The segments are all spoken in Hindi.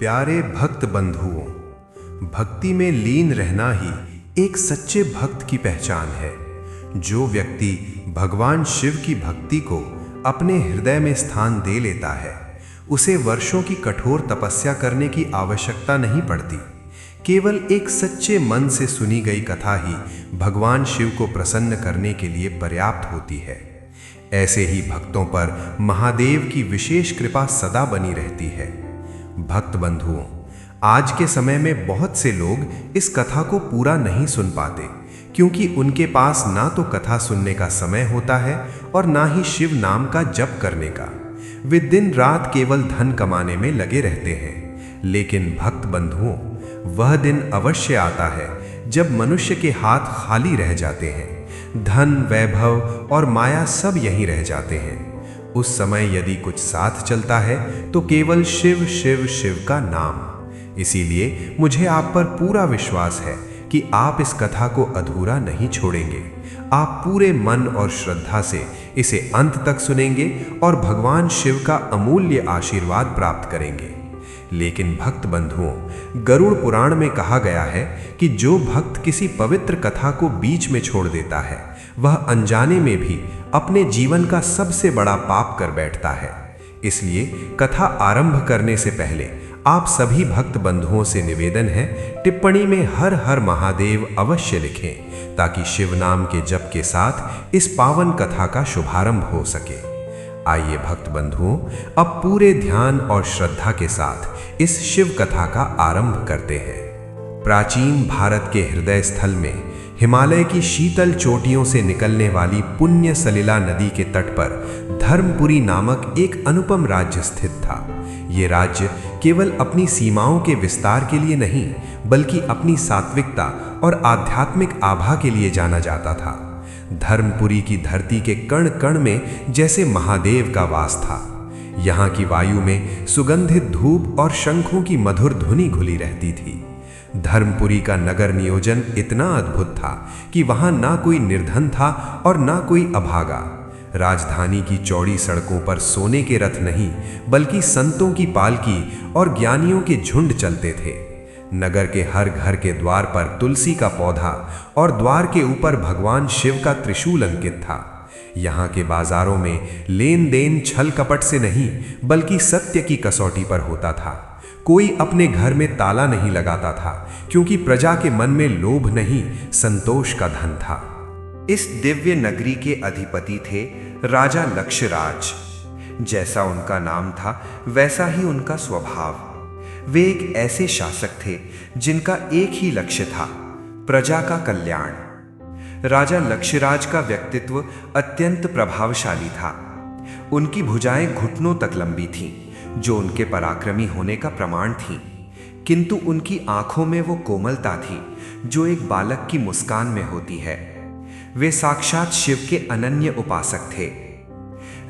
प्यारे भक्त बंधुओं, भक्ति में लीन रहना ही एक सच्चे भक्त की पहचान है। जो व्यक्ति भगवान शिव की भक्ति को अपने हृदय में स्थान दे लेता है, उसे वर्षों की कठोर तपस्या करने की आवश्यकता नहीं पड़ती। केवल एक सच्चे मन से सुनी गई कथा ही भगवान शिव को प्रसन्न करने के लिए पर्याप्त होती है। ऐसे ही भक्तों पर महादेव की विशेष कृपा सदा बनी रहती है। भक्त बंधुओं, आज के समय में बहुत से लोग इस कथा को पूरा नहीं सुन पाते, क्योंकि उनके पास ना तो कथा सुनने का समय होता है और ना ही शिव नाम का जप करने का। वे दिन रात केवल धन कमाने में लगे रहते हैं। लेकिन भक्त बंधुओं, वह दिन अवश्य आता है जब मनुष्य के हाथ खाली रह जाते हैं। धन, वैभव और माया सब यहीं रह जाते हैं। उस समय यदि कुछ साथ चलता है तो केवल शिव शिव शिव का नाम। इसीलिए मुझे आप पर पूरा विश्वास है कि आप इस कथा को अधूरा नहीं छोड़ेंगे। आप पूरे मन और श्रद्धा से इसे अंत तक सुनेंगे और भगवान शिव का अमूल्य आशीर्वाद प्राप्त करेंगे। लेकिन भक्त बंधुओं, गरुड़ पुराण में कहा गया है कि जो भक्त किसी पवित्र कथा को बीच में छोड़ देता है, वह अनजाने में भी अपने जीवन का सबसे बड़ा पाप कर बैठता है। इसलिए कथा आरंभ करने से पहले आप सभी भक्त बंधुओं से निवेदन है, टिप्पणी में हर हर महादेव अवश्य लिखें, ताकि शिव नाम के जप के साथ इस पावन कथा का शुभारंभ हो सके। आइए भक्त बंधुओं, अब पूरे ध्यान और श्रद्धा के साथ इस शिव कथा का आरंभ करते हैं। प्राचीन भारत के हृदय स्थल में हिमालय की शीतल चोटियों से निकलने वाली पुण्य सलिला नदी के तट पर धर्मपुरी नामक एक अनुपम राज्य स्थित था। ये राज्य केवल अपनी सीमाओं के विस्तार के लिए नहीं, बल्कि अपनी सात्विकता और आध्यात्मिक आभा के लिए जाना जाता था। धर्मपुरी की धरती के कण कण में जैसे महादेव का वास था। यहाँ की वायु में सुगंधित धूप और शंखों की मधुर धुनी घुली रहती थी। धर्मपुरी का नगर नियोजन इतना अद्भुत था कि वहां ना कोई निर्धन था और ना कोई अभागा। राजधानी की चौड़ी सड़कों पर सोने के रथ नहीं, बल्कि संतों की पालकी और ज्ञानियों के झुंड चलते थे। नगर के हर घर के द्वार पर तुलसी का पौधा और द्वार के ऊपर भगवान शिव का त्रिशूल अंकित था। यहाँ के बाजारों में लेन देन छल कपट से नहीं, बल्कि सत्य की कसौटी पर होता था। कोई अपने घर में ताला नहीं लगाता था, क्योंकि प्रजा के मन में लोभ नहीं, संतोष का धन था। इस दिव्य नगरी के अधिपति थे राजा लक्षराज। जैसा उनका नाम था, वैसा ही उनका स्वभाव। वे एक ऐसे शासक थे जिनका एक ही लक्ष्य था, प्रजा का कल्याण। राजा लक्षराज का व्यक्तित्व अत्यंत प्रभावशाली था। उनकी भुजाएं घुटनों तक लंबी थीं, जो उनके पराक्रमी होने का प्रमाण थीं। किंतु उनकी आंखों में वो कोमलता थी जो एक बालक की मुस्कान में होती है। वे साक्षात शिव के अनन्य उपासक थे।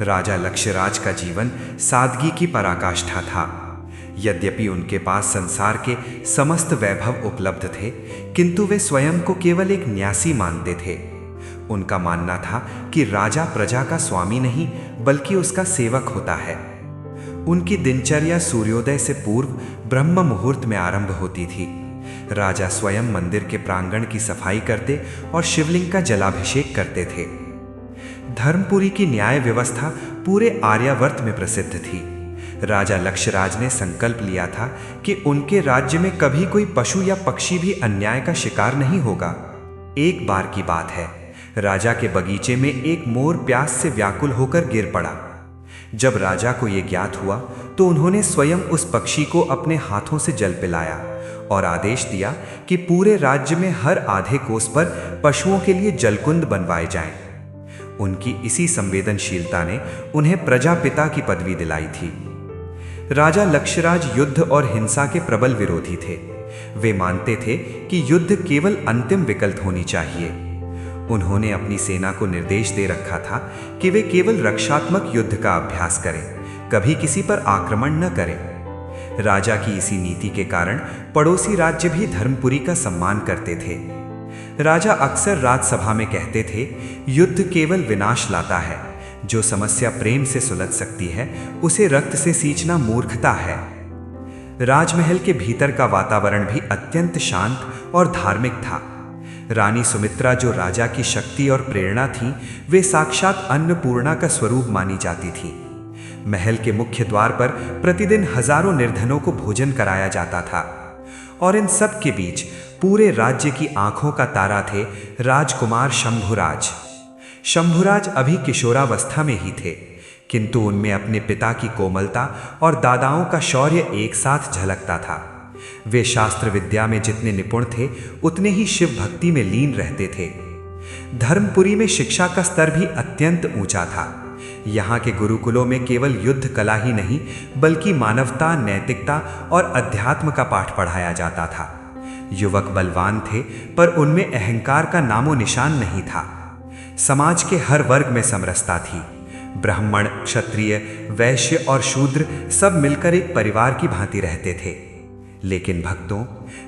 राजा लक्षराज का जीवन सादगी की पराकाष्ठा था। यद्यपि उनके पास संसार के समस्त वैभव उपलब्ध थे, किंतु वे स्वयं को केवल एक न्यासी मानते थे। उनका मानना था कि राजा प्रजा का स्वामी नहीं, बल्कि उसका सेवक होता है। उनकी दिनचर्या सूर्योदय से पूर्व ब्रह्म मुहूर्त में आरंभ होती थी। राजा स्वयं मंदिर के प्रांगण की सफाई करते और शिवलिंग का जलाभिषेक करते थे। धर्मपुरी की न्याय व्यवस्था पूरे आर्यावर्त में प्रसिद्ध थी। राजा लक्षराज ने संकल्प लिया था कि उनके राज्य में कभी कोई पशु या पक्षी भी अन्याय का शिकार नहीं होगा। एक बार की बात है, राजा के बगीचे में एक मोर प्यास से व्याकुल होकर गिर पड़ा। जब राजा को यह ज्ञात हुआ तो उन्होंने स्वयं उस पक्षी को अपने हाथों से जल पिलाया और आदेश दिया कि पूरे राज्य में हर आधे कोस पर पशुओं के लिए जलकुंड बनवाए जाएं। उनकी इसी संवेदनशीलता ने उन्हें प्रजापिता की पदवी दिलाई थी। राजा लक्षराज युद्ध और हिंसा के प्रबल विरोधी थे। वे मानते थे कि युद्ध केवल अंतिम विकल्प होनी चाहिए। उन्होंने अपनी सेना को निर्देश दे रखा था कि वे केवल रक्षात्मक युद्ध का अभ्यास करें, कभी किसी पर आक्रमण न करें। राजा की इसी नीति के कारण पड़ोसी राज्य भी धर्मपुरी का सम्मान करते थे। राजा अक्सर राजसभा में कहते थे, युद्ध केवल विनाश लाता है, जो समस्या प्रेम से सुलझ सकती है, उसे रक्त से सींचना मूर्खता है। राजमहल के भीतर का वातावरण भी अत्यंत शांत और धार्मिक था। रानी सुमित्रा, जो राजा की शक्ति और प्रेरणा थी, वे साक्षात अन्नपूर्णा का स्वरूप मानी जाती थी। महल के मुख्य द्वार पर प्रतिदिन हजारों निर्धनों को भोजन कराया जाता था, और इन सब के बीच पूरे राज्य की आंखों का तारा थे राजकुमार शंभुराज। शंभुराज अभी किशोरावस्था में ही थे, किंतु उनमें अपने पिता की कोमलता और दादाओं का शौर्य एक साथ झलकता था। वे शास्त्र विद्या में जितने निपुण थे, उतने ही शिव भक्ति में लीन रहते थे। धर्मपुरी में शिक्षा का स्तर भी अत्यंत ऊंचा था। यहाँ के गुरुकुलों में केवल युद्ध कला ही नहीं, बल्कि मानवता, नैतिकता और अध्यात्म का पाठ पढ़ाया जाता था। युवक बलवान थे, पर उनमें अहंकार का नामो निशान नहीं था। समाज के हर वर्ग में समरसता थी। ब्राह्मण, क्षत्रिय, वैश्य और शूद्र सब मिलकर एक परिवार की भांति रहते थे। लेकिन भक्तों,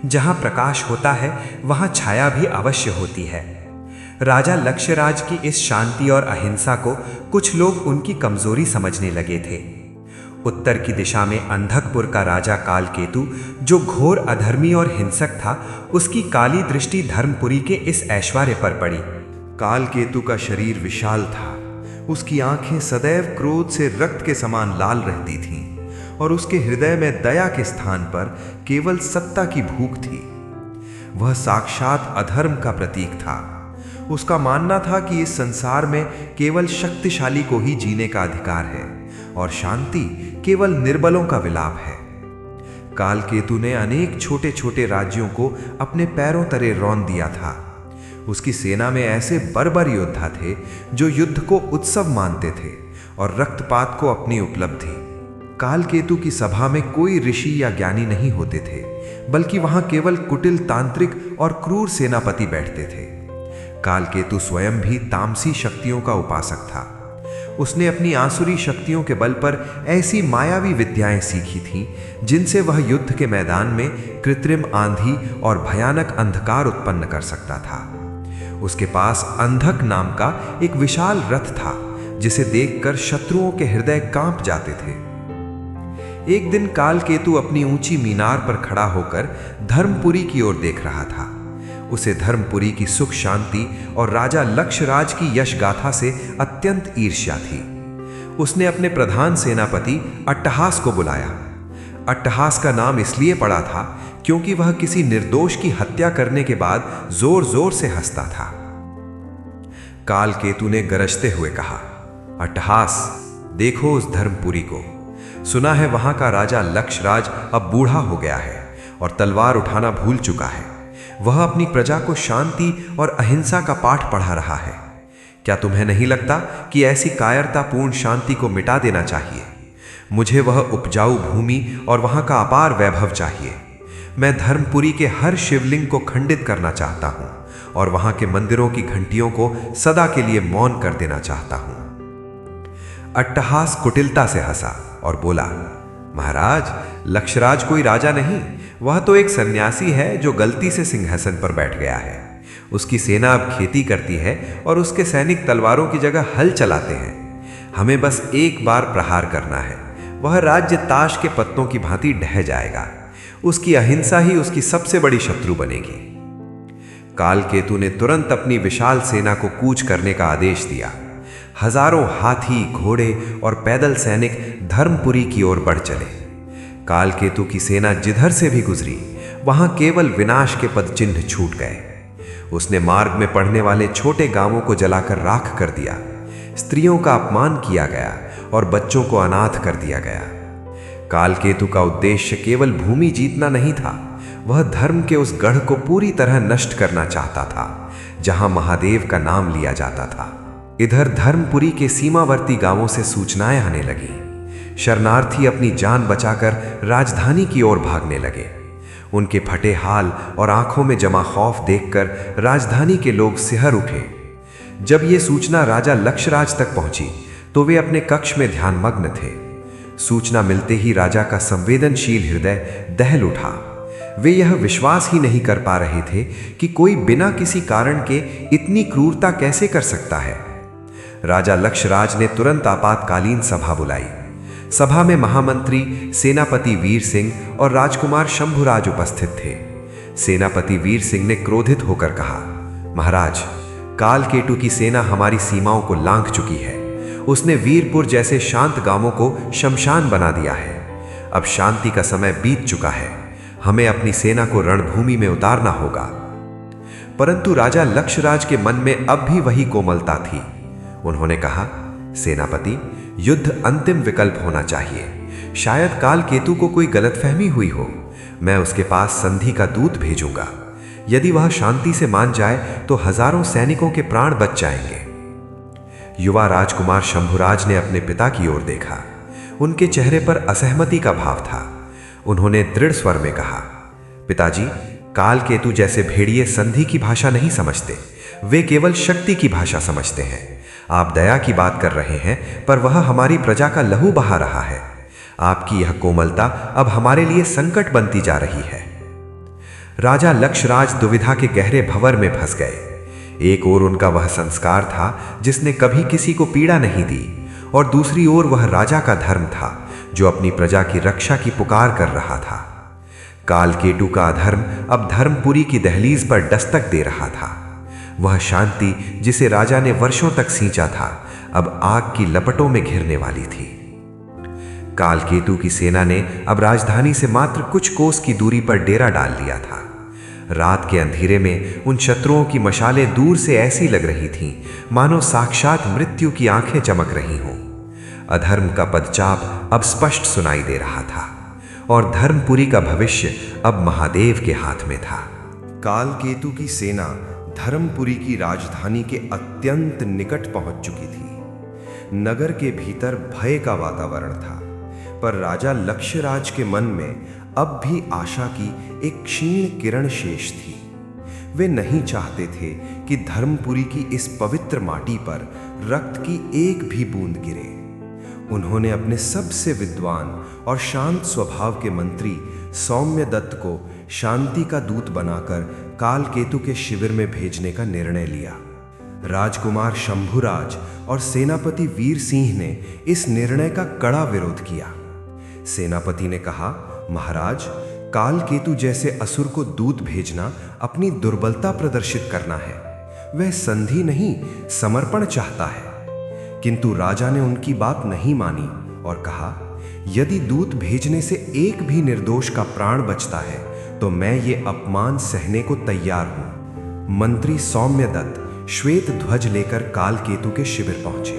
जहां प्रकाश होता है, वहां छाया भी अवश्य होती है। राजा लक्षराज की इस शांति और अहिंसा को कुछ लोग उनकी कमजोरी समझने लगे थे। उत्तर की दिशा में अंधकपुर का राजा कालकेतु, जो घोर अधर्मी और हिंसक था, उसकी काली दृष्टि धर्मपुरी के इस ऐश्वर्य पर पड़ी। कालकेतु का शरीर विशाल था, उसकी आंखें सदैव क्रोध से रक्त के समान लाल रहती थीं, और उसके हृदय में दया के स्थान पर केवल सत्ता की भूख थी। वह साक्षात अधर्म का प्रतीक था। उसका मानना था कि इस संसार में केवल शक्तिशाली को ही जीने का अधिकार है, और शांति केवल निर्बलों का विलाप है। कालकेतु ने अनेक छोटे छोटे राज्यों को अपने पैरों तले रौंद दिया था। उसकी सेना में ऐसे बर्बर योद्धा थे जो युद्ध को उत्सव मानते थे और रक्तपात को अपनी उपलब्धि। कालकेतु की सभा में कोई ऋषि या ज्ञानी नहीं होते थे, बल्कि वहां केवल कुटिल तांत्रिक और क्रूर सेनापति बैठते थे। कालकेतु स्वयं भी तामसी शक्तियों का उपासक था। उसने अपनी आसुरी शक्तियों के बल पर ऐसी मायावी विद्याएं सीखी थीं, जिनसे वह युद्ध के मैदान में कृत्रिम आंधी और भयानक अंधकार उत्पन्न कर सकता था। उसके पास अंधक नाम का एक विशाल रथ था, जिसे देखकर शत्रुओं के हृदय कांप जाते थे। एक दिन कालकेतु अपनी ऊंची मीनार पर खड़ा होकर धर्मपुरी की ओर देख रहा था। उसे धर्मपुरी की सुख शांति और राजा लक्षराज की यश गाथा से अत्यंत ईर्ष्या थी। उसने अपने प्रधान सेनापति अट्टहास को बुलाया। अट्टहास का नाम इसलिए पड़ा था क्योंकि वह किसी निर्दोष की हत्या करने के बाद जोर जोर से हंसता था। कालकेतु ने गरजते हुए कहा, अट्टहास, देखो उस धर्मपुरी को। सुना है वहां का राजा लक्षराज अब बूढ़ा हो गया है और तलवार उठाना भूल चुका है। वह अपनी प्रजा को शांति और अहिंसा का पाठ पढ़ा रहा है। क्या तुम्हें नहीं लगता कि ऐसी कायरतापूर्ण शांति को मिटा देना चाहिए? मुझे वह उपजाऊ भूमि और वहां का अपार वैभव चाहिए। मैं धर्मपुरी के हर शिवलिंग को खंडित करना चाहता हूं और वहां के मंदिरों की घंटियों को सदा के लिए मौन कर देना चाहता हूं। अट्टहास कुटिलता से हंसा और बोला, महाराज, लक्षराज कोई राजा नहीं, वह तो एक सन्यासी है जो गलती से सिंहासन पर बैठ गया है। उसकी सेना अब खेती करती है और उसके सैनिक तलवारों की जगह हल चलाते हैं। हमें बस एक बार प्रहार करना है, वह राज्य ताश के पत्तों की भांति ढह जाएगा। उसकी अहिंसा ही उसकी सबसे बड़ी शत्रु बनेगी। कालकेतु ने तुरंत अपनी विशाल सेना को कूच करने का आदेश दिया। हजारों हाथी, घोड़े और पैदल सैनिक धर्मपुरी की ओर बढ़ चले। कालकेतु की सेना जिधर से भी गुजरी, वहां केवल विनाश के पद चिन्ह छूट गए। उसने मार्ग में पड़ने वाले छोटे गांवों को जलाकर राख कर दिया। स्त्रियों का अपमान किया गया और बच्चों को अनाथ कर दिया गया। कालकेतु का उद्देश्य केवल भूमि जीतना नहीं था, वह धर्म के उस गढ़ को पूरी तरह नष्ट करना चाहता था जहां महादेव का नाम लिया जाता था। इधर धर्मपुरी के सीमावर्ती गांवों से सूचनाएं आने लगी। शरणार्थी अपनी जान बचाकर राजधानी की ओर भागने लगे। उनके फटे हाल और आंखों में जमा खौफ देखकर राजधानी के लोग सिहर उठे। जब ये सूचना राजा लक्षराज तक पहुंची तो वे अपने कक्ष में ध्यानमग्न थे। सूचना मिलते ही राजा का संवेदनशील हृदय दहल उठा। वे यह विश्वास ही नहीं कर पा रहे थे कि कोई बिना किसी कारण के इतनी क्रूरता कैसे कर सकता है। राजा लक्षराज ने तुरंत आपातकालीन सभा बुलाई। सभा में महामंत्री सेनापति वीर सिंह और राजकुमार शंभुराज उपस्थित थे। सेनापति वीर सिंह ने क्रोधित होकर कहा, महाराज, कालकेतु की सेना हमारी सीमाओं को लांघ चुकी है। उसने वीरपुर जैसे शांत गांवों को शमशान बना दिया है। अब शांति का समय बीत चुका है। हमें अपनी सेना को रणभूमि में उतारना होगा। परंतु राजा लक्षराज के मन में अब भी वही कोमलता थी। उन्होंने कहा, सेनापति, युद्ध अंतिम विकल्प होना चाहिए। शायद कालकेतु को कोई गलतफहमी हुई हो। मैं उसके पास संधि का दूत भेजूंगा। यदि वह शांति से मान जाए तो हजारों सैनिकों के प्राण बच जाएंगे। युवा राजकुमार शंभुराज ने अपने पिता की ओर देखा। उनके चेहरे पर असहमति का भाव था। उन्होंने दृढ़ स्वर में कहा, पिताजी, कालकेतु जैसे भेड़िए संधि की भाषा नहीं समझते। वे केवल शक्ति की भाषा समझते हैं। आप दया की बात कर रहे हैं, पर वह हमारी प्रजा का लहू बहा रहा है। आपकी यह कोमलता अब हमारे लिए संकट बनती जा रही है। राजा लक्षराज दुविधा के गहरे भंवर में फंस गए। एक ओर उनका वह संस्कार था जिसने कभी किसी को पीड़ा नहीं दी, और दूसरी ओर वह राजा का धर्म था जो अपनी प्रजा की रक्षा की पुकार कर रहा था। कालकेतु का अधर्म अब धर्मपुरी की दहलीज पर दस्तक दे रहा था। वह शांति जिसे राजा ने वर्षों तक सींचा था, अब आग की लपटों में घिरने वाली थी। कालकेतु की सेना ने अब राजधानी से मात्र कुछ कोस की दूरी पर डेरा डाल लिया था। रात के अंधेरे में उन शत्रुओं की मशालें दूर से ऐसी लग रही थीं मानो साक्षात मृत्यु की आंखें चमक रही हों। अधर्म का पदचाप अब स्पष्ट सुनाई दे रहा था, और धर्मपुरी का भविष्य अब महादेव के हाथ में था। कालकेतु की सेना धर्मपुरी की राजधानी के अत्यंत निकट पहुंच चुकी थी। नगर के भीतर भय का वातावरण था, पर राजा लक्षराज के मन में अब भी आशा की एक क्षीण किरण शेष थी। वे नहीं चाहते थे कि धर्मपुरी की इस पवित्र माटी पर रक्त की एक भी बूंद गिरे। उन्होंने अपने सबसे विद्वान और शांत स्वभाव के मंत्री सौम्यदत्त को शांति का दूत बनाकर कालकेतु के शिविर में भेजने का निर्णय लिया। राजकुमार शंभुराज और सेनापति वीर सिंह ने इस निर्णय का कड़ा विरोध किया। सेनापति ने कहा, महाराज, कालकेतु जैसे असुर को दूत भेजना अपनी दुर्बलता प्रदर्शित करना है। वह संधि नहीं, समर्पण चाहता है। किंतु राजा ने उनकी बात नहीं मानी और कहा, यदि दूत भेजने से एक भी निर्दोष का प्राण बचता है तो मैं ये अपमान सहने को तैयार हूं। मंत्री सौम्यदत्त श्वेत ध्वज लेकर कालकेतु के शिविर पहुंचे।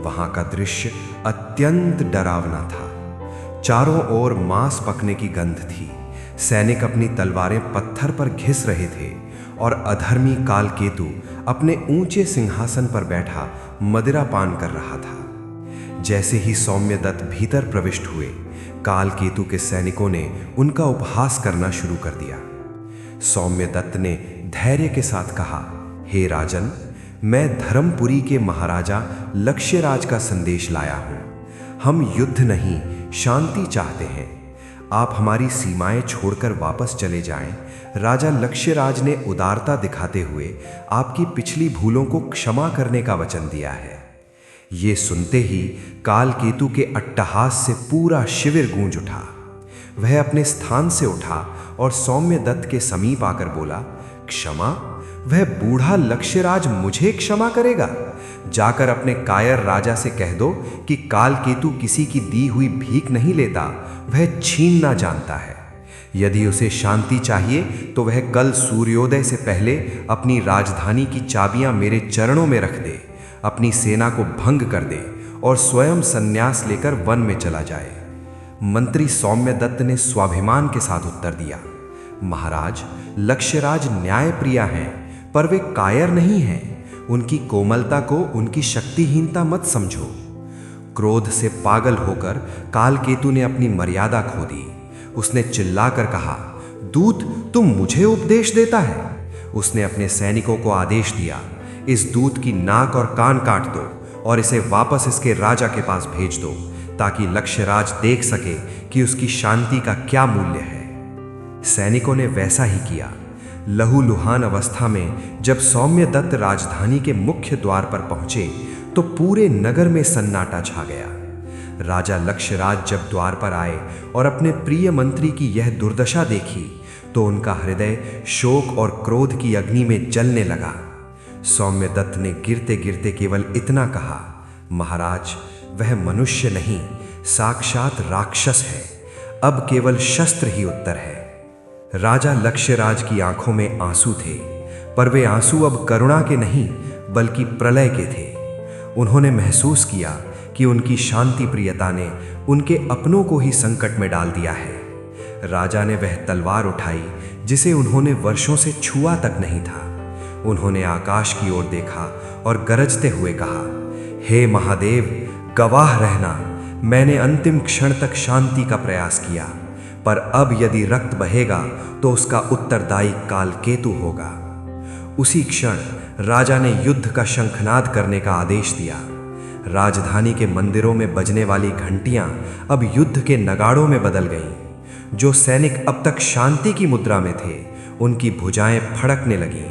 वहां का दृश्य अत्यंत डरावना था। चारों ओर मांस पकने की गंध थी। सैनिक अपनी तलवारें पत्थर पर घिस रहे थे, और अधर्मी कालकेतु अपने ऊंचे सिंहासन पर बैठा मदिरा पान कर रहा था। जैसे ही सौम्यदत्त भीतर प्रविष्ट हुए, कालकेतु के सैनिकों ने उनका उपहास करना शुरू कर दिया। सौम्यदत्त ने धैर्य के साथ कहा, हे राजन, मैं धर्मपुरी के महाराजा लक्ष्यराज का संदेश लाया हूं। हम युद्ध नहीं, शांति चाहते हैं। आप हमारी सीमाएं छोड़कर वापस चले जाएं। राजा लक्ष्यराज ने उदारता दिखाते हुए आपकी पिछली भूलों को क्षमा करने का वचन दिया है। ये सुनते ही कालकेतु के अट्टहास से पूरा शिविर गूंज उठा। वह अपने स्थान से उठा और सौम्यदत्त के समीप आकर बोला, क्षमा? वह बूढ़ा लक्ष्यराज मुझे क्षमा करेगा? जाकर अपने कायर राजा से कह दो कि कालकेतु किसी की दी हुई भीख नहीं लेता, वह छीनना जानता है। यदि उसे शांति चाहिए तो वह कल सूर्योदय से पहले अपनी राजधानी की चाबियां मेरे चरणों में रख दे, अपनी सेना को भंग कर दे और स्वयं संन्यास लेकर वन में चला जाए। मंत्री सौम्यदत्त ने स्वाभिमान के साथ उत्तर दिया, महाराज, लक्ष्यराज न्यायप्रिय हैं, पर वे कायर नहीं हैं। उनकी कोमलता को उनकी शक्तिहीनता मत समझो। क्रोध से पागल होकर कालकेतु ने अपनी मर्यादा खो दी। उसने चिल्लाकर कहा, दूत, तुम मुझे उपदेश देता है? उसने अपने सैनिकों को आदेश दिया, इस दूत की नाक और कान काट दो और इसे वापस इसके राजा के पास भेज दो, ताकि लक्ष्यराज देख सके कि उसकी शांति का क्या मूल्य है। सैनिकों ने वैसा ही किया। लहूलुहान अवस्था में जब सौम्यदत्त राजधानी के मुख्य द्वार पर पहुंचे तो पूरे नगर में सन्नाटा छा गया। राजा लक्ष्यराज जब द्वार पर आए और अपने प्रिय मंत्री की यह दुर्दशा देखी तो उनका हृदय शोक और क्रोध की अग्नि में जलने लगा। सौम्यदत्त ने गिरते गिरते केवल इतना कहा, महाराज, वह मनुष्य नहीं, साक्षात राक्षस है। अब केवल शस्त्र ही उत्तर है। राजा लक्ष्यराज की आंखों में आंसू थे, पर वे आंसू अब करुणा के नहीं बल्कि प्रलय के थे। उन्होंने महसूस किया कि उनकी शांति प्रियता ने उनके अपनों को ही संकट में डाल दिया है। राजा ने वह तलवार उठाई जिसे उन्होंने वर्षों से छुआ तक नहीं था। उन्होंने आकाश की ओर देखा और गरजते हुए कहा, हे महादेव, गवाह रहना, मैंने अंतिम क्षण तक शांति का प्रयास किया, पर अब यदि रक्त बहेगा तो उसका उत्तरदायी कालकेतु होगा। उसी क्षण राजा ने युद्ध का शंखनाद करने का आदेश दिया। राजधानी के मंदिरों में बजने वाली घंटियां अब युद्ध के नगाड़ों में बदल गईं। जो सैनिक अब तक शांति की मुद्रा में थे, उनकी भुजाएं फड़कने लगीं।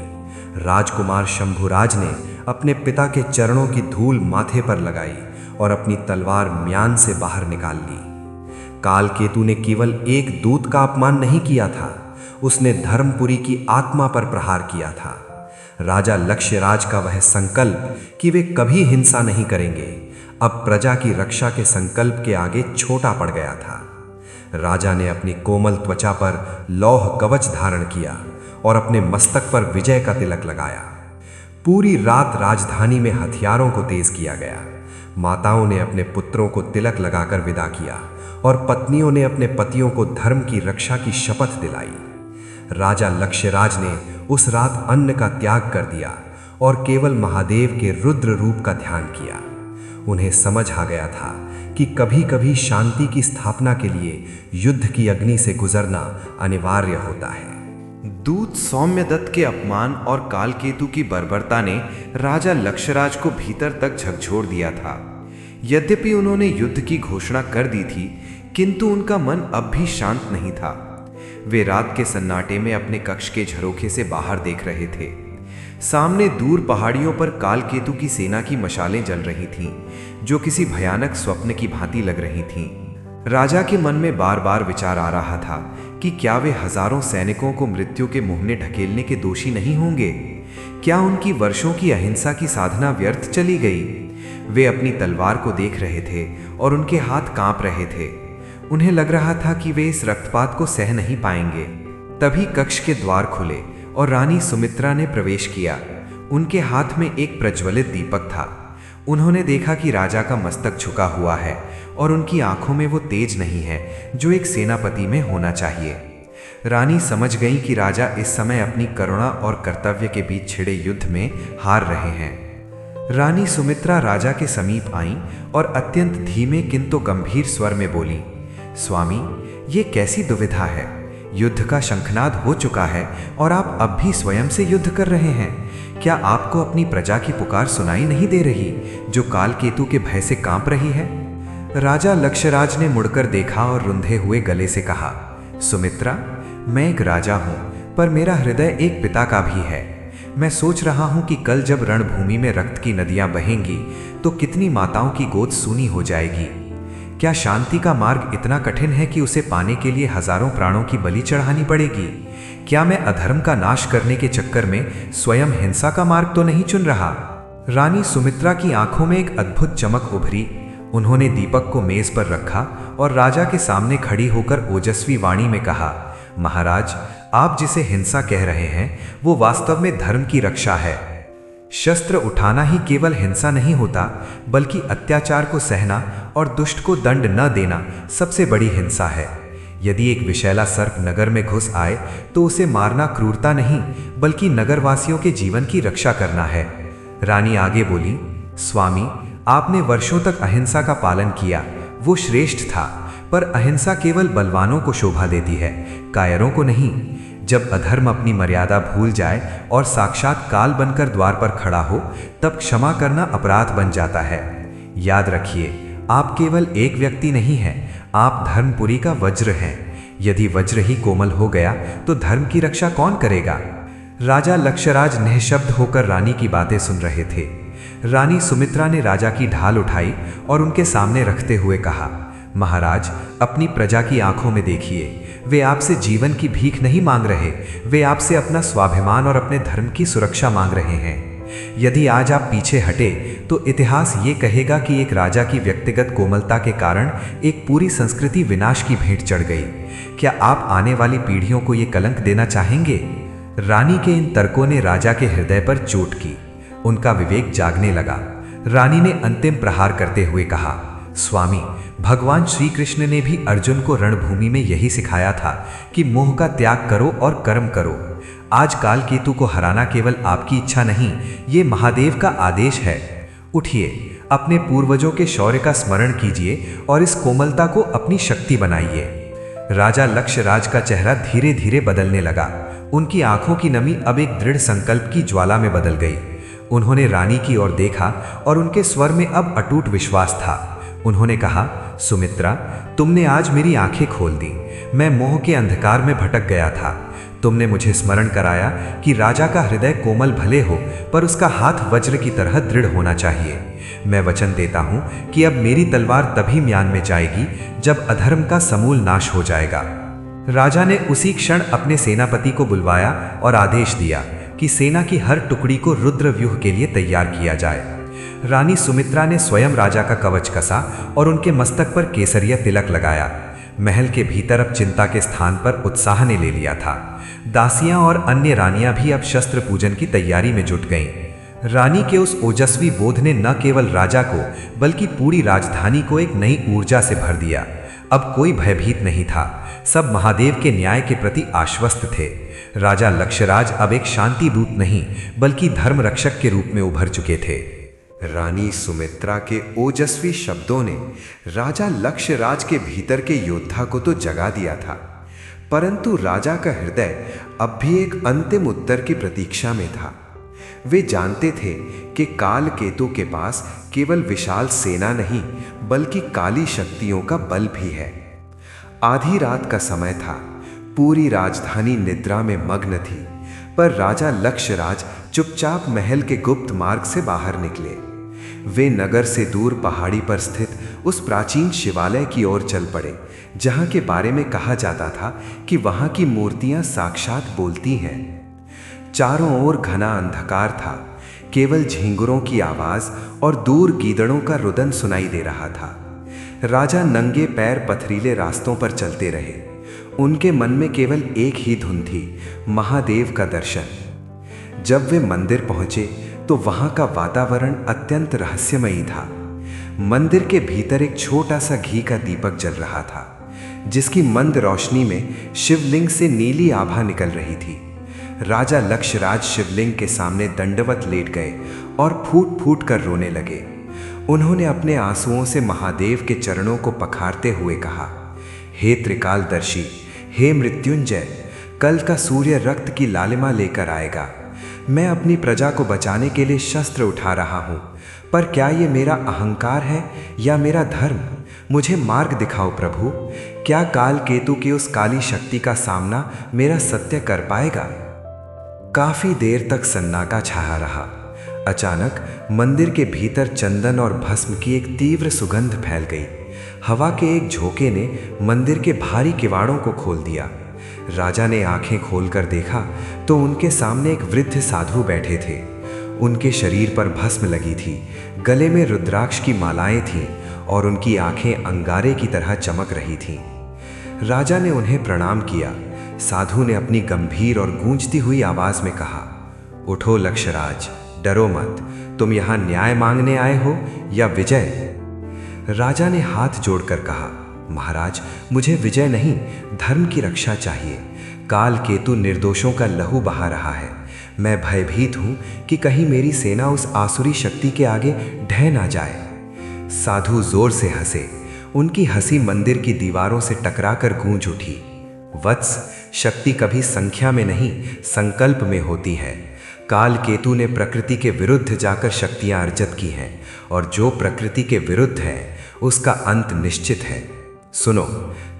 राजकुमार शंभुराज ने अपने पिता के चरणों की धूल माथे पर लगाई और अपनी तलवार म्यान से बाहर निकाल ली। कालकेतु ने केवल एक दूत का अपमान नहीं किया था, उसने धर्मपुरी की आत्मा पर प्रहार किया था। राजा लक्ष्यराज का वह संकल्प कि वे कभी हिंसा नहीं करेंगे, अब प्रजा की रक्षा के संकल्प के आगे छोटा पड़ गया था। राजा ने अपनी कोमल त्वचा पर लौह कवच धारण किया और अपने मस्तक पर विजय का तिलक लगाया। पूरी रात राजधानी में हथियारों को तेज किया गया। माताओं ने अपने पुत्रों को तिलक लगाकर विदा किया और पत्नियों ने अपने पतियों को धर्म की रक्षा की शपथ दिलाई। राजा लक्ष्यराज ने उस रात अन्न का त्याग कर दिया और केवल महादेव के रुद्र रूप का ध्यान किया। उन्हें समझ आ गया था कि कभी कभी शांति की स्थापना के लिए युद्ध की अग्नि से गुजरना अनिवार्य होता है। दूत सौम्यदत्त के अपमान और कालकेतु की बर्बरता ने राजा लक्ष्यराज को भीतर तक झकझोर दिया था। यद्यपि उन्होंने युद्ध की घोषणा कर दी थी, किंतु उनका मन अब भी शांत नहीं था। वे रात के सन्नाटे में अपने कक्ष के झरोखे से बाहर देख रहे थे। सामने दूर पहाड़ियों पर कालकेतु की सेना की मशालें जल रही थीं, जो किसी भयानक स्वप्न की भांति लग रही थीं। राजा के मन में बार बार विचार आ रहा था कि क्या वे हजारों सैनिकों को मृत्यु के मुंह में ढकेलने के दोषी नहीं होंगे? क्या उनकी वर्षों की अहिंसा की साधना व्यर्थ चली गई? वे अपनी तलवार को देख रहे थे और उनके हाथ कांप रहे थे। उन्हें लग रहा था कि वे इस रक्तपात को सह नहीं पाएंगे। तभी कक्ष के द्वार खुले और रानी सुमित्रा ने प्रवेश किया। उनके हाथ में एक प्रज्वलित दीपक था। उन्होंने देखा कि राजा का मस्तक झुका हुआ है और उनकी आंखों में वो तेज नहीं है जो एक सेनापति में होना चाहिए। रानी समझ गई कि राजा इस समय अपनी करुणा और कर्तव्य के बीच छिड़े युद्ध में हार रहे हैं। रानी सुमित्रा राजा के समीप आईं और अत्यंत धीमे किंतु गंभीर स्वर में बोली, स्वामी, ये कैसी दुविधा है? युद्ध का शंखनाद हो चुका है और आप अब भी स्वयं से युद्ध कर रहे हैं। क्या आपको अपनी प्रजा की पुकार सुनाई नहीं दे रही, जो कालकेतु के भय से कांप रही है? राजा लक्ष्यराज ने मुड़कर देखा और रुंधे हुए गले से कहा, सुमित्रा, मैं एक राजा हूं, पर मेरा हृदय एक पिता का भी है। मैं सोच रहा हूं कि कल जब रणभूमि में रक्त की नदियां बहेंगी तो कितनी माताओं की गोद सूनी हो जाएगी। क्या शांति का मार्ग इतना कठिन है कि उसे पाने के लिए हजारों प्राणों की बलि चढ़ानी पड़ेगी? क्या मैं अधर्म का नाश करने के चक्कर में स्वयं हिंसा का मार्ग तो नहीं चुन रहा? रानी सुमित्रा की आंखों में एक अद्भुत चमक उभरी। उन्होंने दीपक को मेज पर रखा और राजा के सामने खड़ी होकर ओजस्वी वाणी में कहा, महाराज, आप जिसे हिंसा कह रहे हैं वो वास्तव में धर्म की रक्षा है। शस्त्र उठाना ही केवल हिंसा नहीं होता, बल्कि अत्याचार को सहना और दुष्ट को दंड न देना सबसे बड़ी हिंसा है। यदि एक विषैला सर्प नगर में घुस आए तो उसे मारना क्रूरता नहीं, बल्कि नगरवासियों के जीवन की रक्षा करना है। रानी आगे बोली, स्वामी, आपने वर्षों तक अहिंसा का पालन किया, वो श्रेष्ठ था, पर अहिंसा केवल बलवानों को शोभा देती है, कायरों को नहीं। जब अधर्म अपनी मर्यादा भूल जाए और साक्षात काल बनकर द्वार पर खड़ा हो, तब क्षमा करना अपराध बन जाता है। याद रखिए, आप केवल एक व्यक्ति नहीं हैं, आप धर्मपुरी का वज्र हैं। यदि वज्र ही कोमल हो गया तो धर्म की रक्षा कौन करेगा? राजा लक्ष्यराज निःशब्द होकर रानी की बातें सुन रहे थे। रानी सुमित्रा ने राजा की ढाल उठाई और उनके सामने रखते हुए कहा, महाराज, अपनी प्रजा की आंखों में देखिए, वे आपसे जीवन की भीख नहीं मांग रहे, वे आपसे अपना स्वाभिमान और अपने धर्म की सुरक्षा मांग रहे हैं। यदि आज आप पीछे हटे तो इतिहास ये कहेगा कि एक राजा की व्यक्तिगत कोमलता के कारण एक पूरी संस्कृति विनाश की भेंट चढ़ गई। क्या आप आने वाली पीढ़ियों को ये कलंक देना चाहेंगे? रानी के इन तर्कों ने राजा के हृदय पर चोट की। उनका विवेक जागने लगा। रानी ने अंतिम प्रहार करते हुए कहा, स्वामी, भगवान श्री कृष्ण ने भी अर्जुन को रणभूमि में यही सिखाया था कि मोह का त्याग करो और कर्म करो। आज काल केतु को हराना केवल आपकी इच्छा नहीं, ये महादेव का आदेश है। उठिए, अपने पूर्वजों के शौर्य का स्मरण कीजिए और इस कोमलता को अपनी शक्ति बनाइए। राजा लक्षराज का चेहरा धीरे धीरे बदलने लगा। उनकी आंखों की नमी अब एक दृढ़ संकल्प की ज्वाला में बदल गई। उन्होंने रानी की ओर देखा और उनके स्वर में अब अटूट विश्वास था। उन्होंने कहा, सुमित्रा, तुमने आज मेरी आंखें खोल दी। मैं मोह के अंधकार में भटक गया था। तुमने मुझे स्मरण कराया कि राजा का हृदय कोमल भले हो, पर उसका हाथ वज्र की तरह दृढ़ होना चाहिए। मैं वचन देता हूं कि अब मेरी तलवार तभी म्यान में जाएगी जब अधर्म का समूल नाश हो जाएगा। राजा ने उसी क्षण अपने सेनापति को बुलवाया और आदेश दिया कि सेना की हर टुकड़ी को रुद्र व्यूह के लिए तैयार किया जाए। रानी सुमित्रा ने स्वयं राजा का कवच कसा और उनके मस्तक पर केसरिया तिलक लगाया। महल के भीतर अब चिंता के स्थान पर उत्साह ने ले लिया था। दासियां और अन्य रानियां भी अब शस्त्र पूजन की तैयारी में जुट गईं। रानी के उस ओजस्वी बोध ने न केवल राजा को बल्कि पूरी राजधानी को एक नई ऊर्जा से भर दिया। अब कोई भयभीत नहीं था। सब महादेव के न्याय के प्रति आश्वस्त थे। राजा लक्षराज अब एक शांति दूत नहीं बल्कि धर्म रक्षक के रूप में उभर चुके थे। रानी सुमित्रा के ओजस्वी शब्दों ने राजा लक्षराज के भीतर के योद्धा को तो जगा दिया था, परंतु राजा का हृदय अब भी एक अंतिम उत्तर की प्रतीक्षा में था। वे जानते थे कि काल केतु के पास केवल विशाल सेना नहीं बल्कि काली शक्तियों का बल भी है। आधी रात का समय था। पूरी राजधानी निद्रा में मग्न थी, पर राजा लक्षराज चुपचाप महल के गुप्त मार्ग से बाहर निकले। वे नगर से दूर पहाड़ी पर स्थित उस प्राचीन शिवालय की ओर चल पड़े, जहां के बारे में कहा जाता था कि वहां की मूर्तियां साक्षात बोलती हैं। चारों ओर घना अंधकार था। केवल झींगुरों की आवाज और दूर गीदड़ों का रुदन सुनाई दे रहा था। राजा नंगे पैर पथरीले रास्तों पर चलते रहे। उनके मन में केवल एक ही धुन थी, महादेव का दर्शन। जब वे मंदिर पहुंचे तो वहां का वातावरण अत्यंत रहस्यमयी था। मंदिर के भीतर एक छोटा सा घी का दीपक जल रहा था, जिसकी मंद रोशनी में शिवलिंग से नीली आभा निकल रही थी। राजा लक्षराज शिवलिंग के सामने दंडवत लेट गए और फूट फूट कर रोने लगे। उन्होंने अपने आंसुओं से महादेव के चरणों को पखारते हुए कहा, हे त्रिकालदर्शी, हे मृत्युंजय, कल का सूर्य रक्त की लालिमा लेकर आएगा। मैं अपनी प्रजा को बचाने के लिए शस्त्र उठा रहा हूं, पर क्या ये मेरा अहंकार है या मेरा धर्म? मुझे मार्ग दिखाओ प्रभु। क्या काल केतु की उस काली शक्ति का सामना मेरा सत्य कर पाएगा? काफी देर तक सन्नाटा छाया रहा। अचानक मंदिर के भीतर चंदन और भस्म की एक तीव्र सुगंध फैल गई। हवा के एक झोंके ने मंदिर के भारी किवाड़ों को खोल दिया। राजा ने आंखें खोलकर देखा तो उनके सामने एक वृद्ध साधु बैठे थे। उनके शरीर पर भस्म लगी थी, गले में रुद्राक्ष की मालाएं थीं और उनकी आंखें अंगारे की तरह चमक रही थीं। राजा ने उन्हें प्रणाम किया। साधु ने अपनी गंभीर और गूंजती हुई आवाज में कहा, उठो लक्षराज, डरो मत। तुम यहां न्याय मांगने आए हो या विजय? राजा ने हाथ जोड़कर कहा, महाराज, मुझे विजय नहीं, धर्म की रक्षा चाहिए। काल केतु निर्दोषों का लहू बहा रहा है। मैं भयभीत हूं कि कहीं मेरी सेना उस आसुरी शक्ति के आगे ढह ना जाए। साधु जोर से हंसे। उनकी हंसी मंदिर की दीवारों से टकराकर गूंज उठी। वत्स, शक्ति कभी संख्या में नहीं, संकल्प में होती है। काल केतु ने प्रकृति के विरुद्ध जाकर शक्तियां अर्जित की हैं, और जो प्रकृति के विरुद्ध है उसका अंत निश्चित है। सुनो,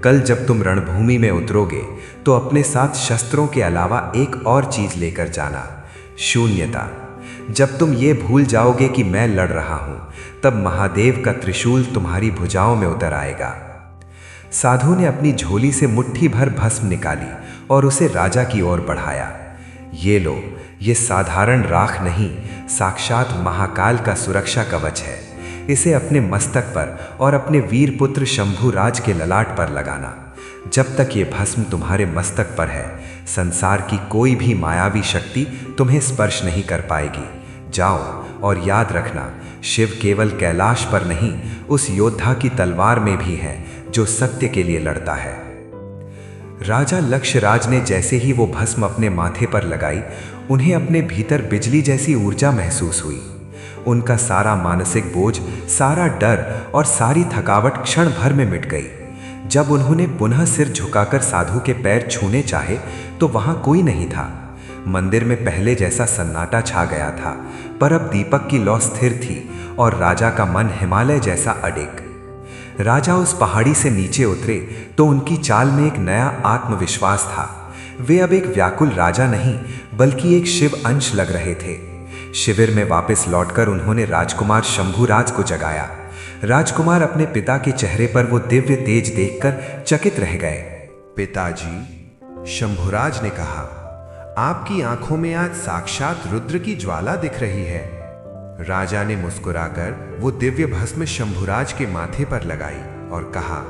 कल जब तुम रणभूमि में उतरोगे तो अपने साथ शस्त्रों के अलावा एक और चीज लेकर जाना, शून्यता। जब तुम ये भूल जाओगे कि मैं लड़ रहा हूं, तब महादेव का त्रिशूल तुम्हारी भुजाओं में उतर आएगा। साधु ने अपनी झोली से मुट्ठी भर भस्म निकाली और उसे राजा की ओर बढ़ाया। ये लो, ये साधारण राख नहीं, साक्षात महाकाल का सुरक्षा कवच है। इसे अपने मस्तक पर और अपने वीर पुत्र शंभुराज के ललाट पर लगाना। जब तक ये भस्म तुम्हारे मस्तक पर है, संसार की कोई भी मायावी शक्ति तुम्हें स्पर्श नहीं कर पाएगी। जाओ और याद रखना, शिव केवल कैलाश पर नहीं, उस योद्धा की तलवार में भी है जो सत्य के लिए लड़ता है। राजा लक्षराज ने जैसे ही वो भस्म अपने माथे पर लगाई, उन्हें अपने भीतर बिजली जैसी ऊर्जा महसूस हुई। उनका सारा मानसिक बोझ, सारा डर और सारी थकावट क्षण भर में मिट गई। जब उन्होंने पुनः सिर झुकाकर साधु के पैर छूने चाहे तो वहां कोई नहीं था। मंदिर में पहले जैसा सन्नाटा छा गया था, पर अब दीपक की लौ स्थिर थी और राजा का मन हिमालय जैसा अडिग। राजा उस पहाड़ी से नीचे उतरे तो उनकी चाल में एक नया आत्मविश्वास था। वे अब एक व्याकुल राजा नहीं, बल्कि एक शिव अंश लग रहे थे। शिविर में वापस लौटकर उन्होंने राजकुमार शंभुराज को जगाया। राजकुमार अपने पिता के चेहरे पर वो दिव्य तेज देखकर चकित रह गए। पिताजी, शंभुराज ने कहा, आपकी आंखों में आज साक्षात रुद्र की ज्वाला दिख रही है। राजा ने मुस्कुराकर वो दिव्य भस्म शंभुराज के माथे पर लगाई और कहा,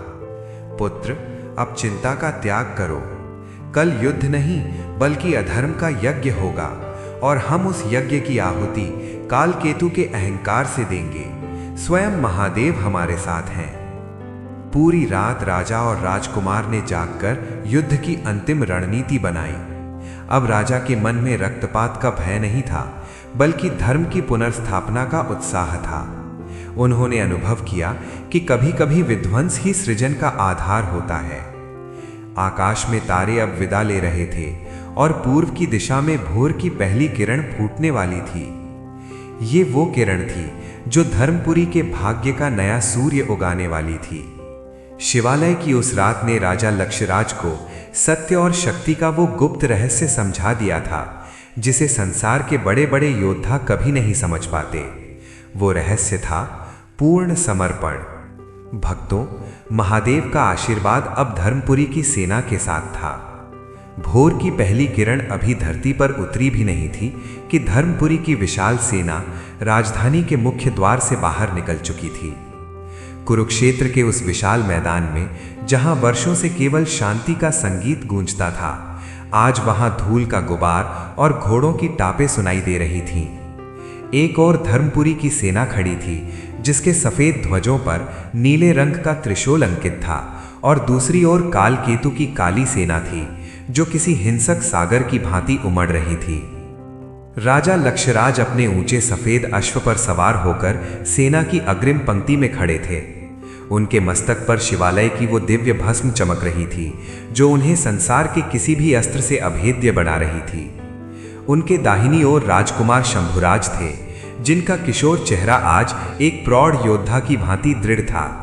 पुत्र, अब चिंता का त्याग करो। कल युद्ध नहीं बल्कि अधर्म का यज्ञ होगा और हम उस यज्ञ की आहुति काल केतु के अहंकार से देंगे। स्वयं महादेव हमारे साथ हैं। पूरी रात राजा और राजकुमार ने जागकर युद्ध की अंतिम रणनीति बनाई। अब राजा के मन में रक्तपात का भय नहीं था, बल्कि धर्म की पुनर्स्थापना का उत्साह था। उन्होंने अनुभव किया कि कभी-कभी विध्वंस ही सृजन का आधार होता है। आकाश में तारे अब विदा ले रहे थे और पूर्व की दिशा में भोर की पहली किरण फूटने वाली थी। ये वो किरण थी जो धर्मपुरी के भाग्य का नया सूर्य उगाने वाली थी। शिवालय की उस रात ने राजा लक्षराज को सत्य और शक्ति का वो गुप्त रहस्य समझा दिया था, जिसे संसार के बड़े बड़े योद्धा कभी नहीं समझ पाते। वो रहस्य था पूर्ण समर्पण। भक्तों, महादेव का आशीर्वाद अब धर्मपुरी की सेना के साथ था। भोर की पहली किरण अभी धरती पर उतरी भी नहीं थी कि धर्मपुरी की विशाल सेना राजधानी के मुख्य द्वार से बाहर निकल चुकी थी। कुरुक्षेत्र के उस विशाल मैदान में, जहां वर्षों से केवल शांति का संगीत गूंजता था, आज वहां धूल का गुबार और घोड़ों की टापें सुनाई दे रही थीं। एक और धर्मपुरी की सेना खड़ी थी, जिसके सफेद ध्वजों पर नीले रंग का त्रिशूल अंकित था, और दूसरी ओर काल केतु की काली सेना थी, जो किसी हिंसक सागर की भांति उमड़ रही थी। राजा लक्षराज अपने ऊंचे सफेद अश्व पर सवार होकर सेना की अग्रिम पंक्ति में खड़े थे। उनके मस्तक पर शिवालय की वो दिव्य भस्म चमक रही थी, जो उन्हें संसार के किसी भी अस्त्र से अभेद्य बना रही थी। उनके दाहिनी ओर राजकुमार शंभुराज थे, जिनका किशोर चेहरा आज एक प्रौढ़ योद्धा की भांति दृढ़ था।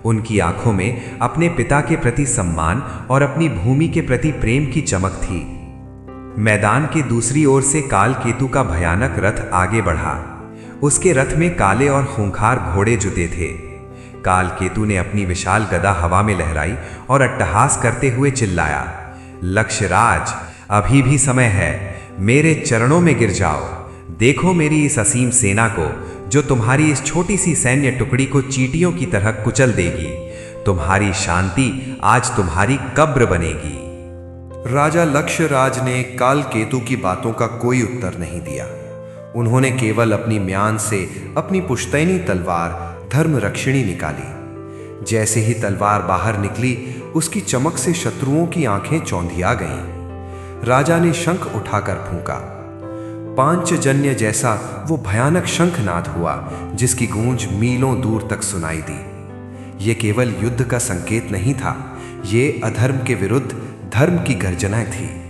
उनकी आंखों में अपने पिता के प्रति सम्मान और अपनी भूमि के प्रति प्रेम की चमक थी। मैदान के दूसरी ओर से काल केतु का भयानक रथ आगे बढ़ा। उसके रथ में काले और खूंखार घोड़े जुते थे। काल केतु ने अपनी विशाल गदा हवा में लहराई और अट्टहास करते हुए चिल्लाया, लक्षराज, अभी भी समय है, मेरे चरणों में गिर जाओ। देखो मेरी इस असीम सेना को, जो तुम्हारी इस छोटी सी सैन्य टुकड़ी को चींटियों की तरह कुचल देगी। तुम्हारी शांति आज तुम्हारी कब्र बनेगी। राजा लक्षराज ने काल केतु की बातों का कोई उत्तर नहीं दिया। उन्होंने केवल अपनी म्यान से अपनी पुश्तैनी तलवार धर्म रक्षिणी निकाली। जैसे ही तलवार बाहर निकली, उसकी चमक से शत्रुओं की आंखें चौंधिया गईं। राजा ने शंख उठाकर फूंका। पांचजन्य जैसा वो भयानक शंखनाद हुआ, जिसकी गूंज मीलों दूर तक सुनाई दी। ये केवल युद्ध का संकेत नहीं था, ये अधर्म के विरुद्ध धर्म की गर्जना थी।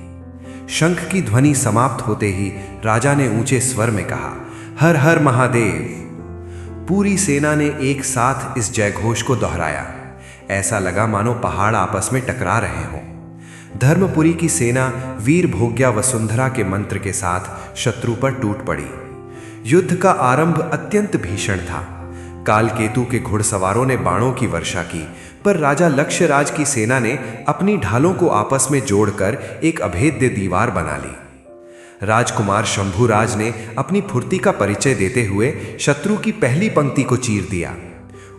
शंख की ध्वनि समाप्त होते ही राजा ने ऊंचे स्वर में कहा, हर हर महादेव। पूरी सेना ने एक साथ इस जयघोष को दोहराया। ऐसा लगा मानो पहाड़ आपस में टकरा रहे हों। धर्मपुरी की सेना वीर भोग्या वसुंधरा के मंत्र के साथ शत्रु पर टूट पड़ी। युद्ध का आरंभ अत्यंत भीषण था। कालकेतु के घुड़सवारों ने बाणों की वर्षा की, पर राजा लक्ष्यराज की सेना ने अपनी ढालों को आपस में जोड़कर एक अभेद्य दीवार बना ली। राजकुमार शंभुराज ने अपनी फुर्ती का परिचय देते हुए शत्रु की पहली पंक्ति को चीर दिया।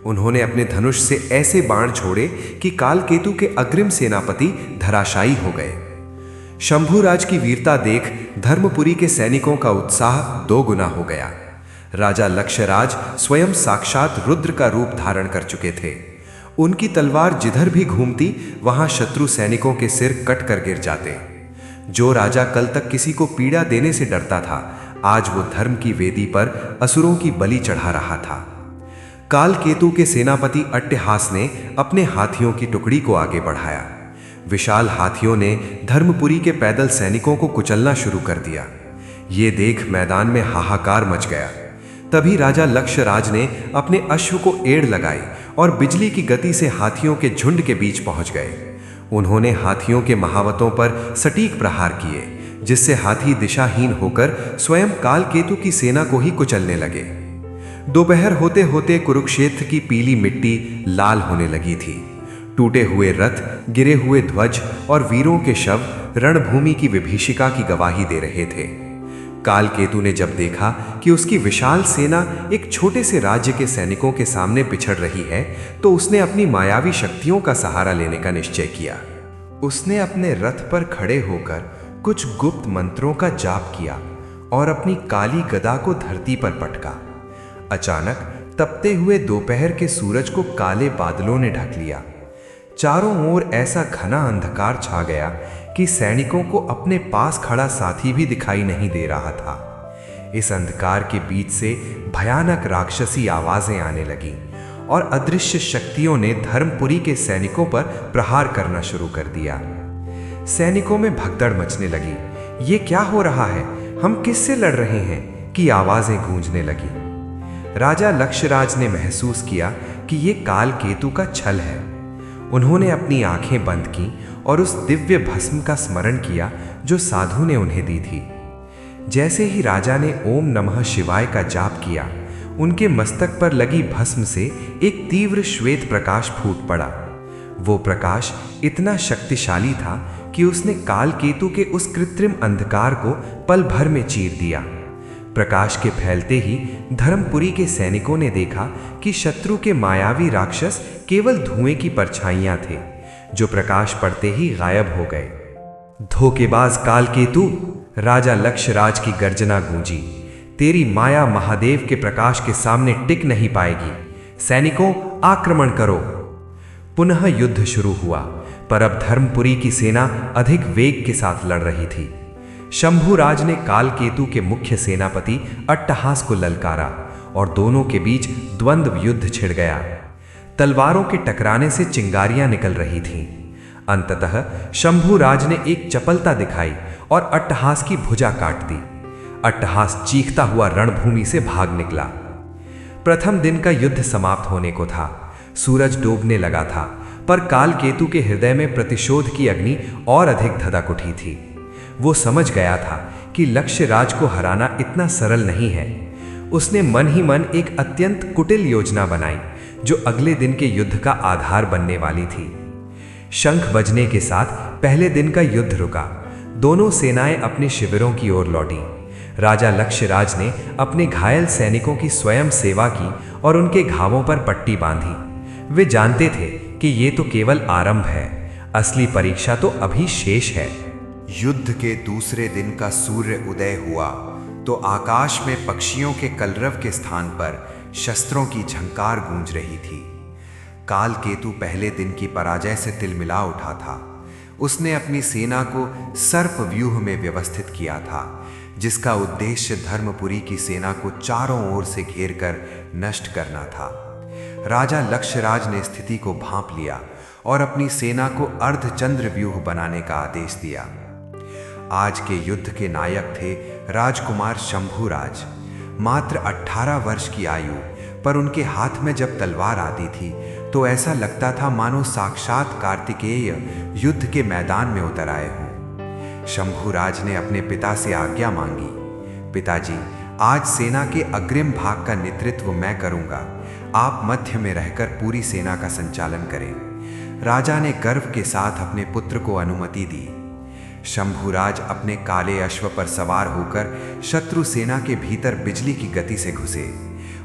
उन्होंने अपने धनुष से ऐसे बाण छोड़े कि कालकेतु के अग्रिम सेनापति धराशायी हो गए। शंभुराज की वीरता देख धर्मपुरी के सैनिकों का उत्साह दोगुना हो गया। राजा लक्ष्यराज स्वयं साक्षात रुद्र का रूप धारण कर चुके थे। उनकी तलवार जिधर भी घूमती वहां शत्रु सैनिकों के सिर कट कर गिर जाते। जो राजा कल तक किसी को पीड़ा देने से डरता था, आज वो धर्म की वेदी पर असुरों की बलि चढ़ा रहा था। कालकेतु के सेनापति अट्टहास ने अपने हाथियों की टुकड़ी को आगे बढ़ाया। विशाल हाथियों ने धर्मपुरी के पैदल सैनिकों को कुचलना शुरू कर दिया। ये देख मैदान में हाहाकार मच गया। तभी राजा लक्ष्यराज ने अपने अश्व को एड़ लगाई और बिजली की गति से हाथियों के झुंड के बीच पहुंच गए। उन्होंने हाथियों के महावतों पर सटीक प्रहार किए, जिससे हाथी दिशाहीन होकर स्वयं कालकेतु की सेना को ही कुचलने लगे। दोपहर होते होते कुरुक्षेत्र की पीली मिट्टी लाल होने लगी थी। टूटे हुए रथ, गिरे हुए ध्वज और वीरों के शव रणभूमि की विभीषिका की गवाही दे रहे थे। कालकेतु ने जब देखा कि उसकी विशाल सेना एक छोटे से राज्य के सैनिकों के सामने पिछड़ रही है, तो उसने अपनी मायावी शक्तियों का सहारा लेने का निश्चय किया। उसने अपने रथ पर खड़े होकर कुछ गुप्त मंत्रों का जाप किया और अपनी काली गदा को धरती पर पटका। अचानक तपते हुए दोपहर के सूरज को काले बादलों ने ढक लिया। चारों ओर ऐसा घना अंधकार छा गया कि सैनिकों को अपने पास खड़ा साथी भी दिखाई नहीं दे रहा था। इस अंधकार के बीच से भयानक राक्षसी आवाजें आने लगीं और अदृश्य शक्तियों ने धर्मपुरी के सैनिकों पर प्रहार करना शुरू कर दिया। सैनिकों में भगदड़ मचने लगी। ये क्या हो रहा है? हम किससे लड़ रहे हैं? की आवाजें गूंजने लगी। राजा लक्ष्यराज ने महसूस किया कि ये कालकेतु का छल है। उन्होंने अपनी आंखें बंद की और उस दिव्य भस्म का स्मरण किया जो साधु ने उन्हें दी थी। जैसे ही राजा ने ओम नमः शिवाय का जाप किया, उनके मस्तक पर लगी भस्म से एक तीव्र श्वेत प्रकाश फूट पड़ा। वो प्रकाश इतना शक्तिशाली था कि उसने कालकेतु के उस कृत्रिम अंधकार को पल भर में चीर दिया। प्रकाश के फैलते ही धर्मपुरी के सैनिकों ने देखा कि शत्रु के मायावी राक्षस केवल धुएं की परछाइयां थे, जो प्रकाश पड़ते ही गायब हो गए। धोखेबाज कालकेतु! राजा लक्ष्यराज की गर्जना गूंजी। तेरी माया महादेव के प्रकाश के सामने टिक नहीं पाएगी। सैनिकों, आक्रमण करो! पुनः युद्ध शुरू हुआ, पर अब धर्मपुरी की सेना अधिक वेग के साथ लड़ रही थी। शंभुराज ने कालकेतु के मुख्य सेनापति अट्टहास को ललकारा और दोनों के बीच द्वंद्व युद्ध छिड़ गया। तलवारों के टकराने से चिंगारियां निकल रही थीं। अंततः शंभुराज ने एक चपलता दिखाई और अट्टहास की भुजा काट दी। अट्टहास चीखता हुआ रणभूमि से भाग निकला। प्रथम दिन का युद्ध समाप्त होने को था। सूरज डूबने लगा था, पर कालकेतु के हृदय में प्रतिशोध की अग्नि और अधिक धधक उठी थी। वो समझ गया था कि लक्ष्यराज को हराना इतना सरल नहीं है। उसने मन ही मन एक अत्यंत कुटिल योजना बनाई, जो अगले दिन के युद्ध का आधार बनने वाली थी। शंख बजने के साथ पहले दिन का युद्ध रुका। दोनों सेनाएं अपने शिविरों की ओर लौटी। राजा लक्ष्यराज ने अपने घायल सैनिकों की स्वयं सेवा की और उनके घावों पर पट्टी बांधी। वे जानते थे कि ये तो केवल आरंभ है, असली परीक्षा तो अभी शेष है। युद्ध के दूसरे दिन का सूर्य उदय हुआ तो आकाश में पक्षियों के कलरव के स्थान पर शस्त्रों की झंकार गूंज रही थी। कालकेतु पहले दिन की पराजय से तिलमिला उठा था। उसने अपनी सेना को सर्प व्यूह में व्यवस्थित किया था, जिसका उद्देश्य धर्मपुरी की सेना को चारों ओर से घेरकर नष्ट करना था। राजा लक्ष्यराज ने स्थिति को भांप लिया और अपनी सेना को अर्धचंद्र व्यूह बनाने का आदेश दिया। आज के युद्ध के नायक थे राजकुमार शंभुराज। मात्र 18 वर्ष की आयु, पर उनके हाथ में जब तलवार आती थी तो ऐसा लगता था मानो साक्षात कार्तिकेय युद्ध के मैदान में उतर आए हों। शंभुराज ने अपने पिता से आज्ञा मांगी, पिताजी, आज सेना के अग्रिम भाग का नेतृत्व मैं करूंगा। आप मध्य में रहकर पूरी सेना का संचालन करें। राजा ने गर्व के साथ अपने पुत्र को अनुमति दी। शंभुराज अपने काले अश्व पर सवार होकर शत्रु सेना के भीतर बिजली की गति से घुसे।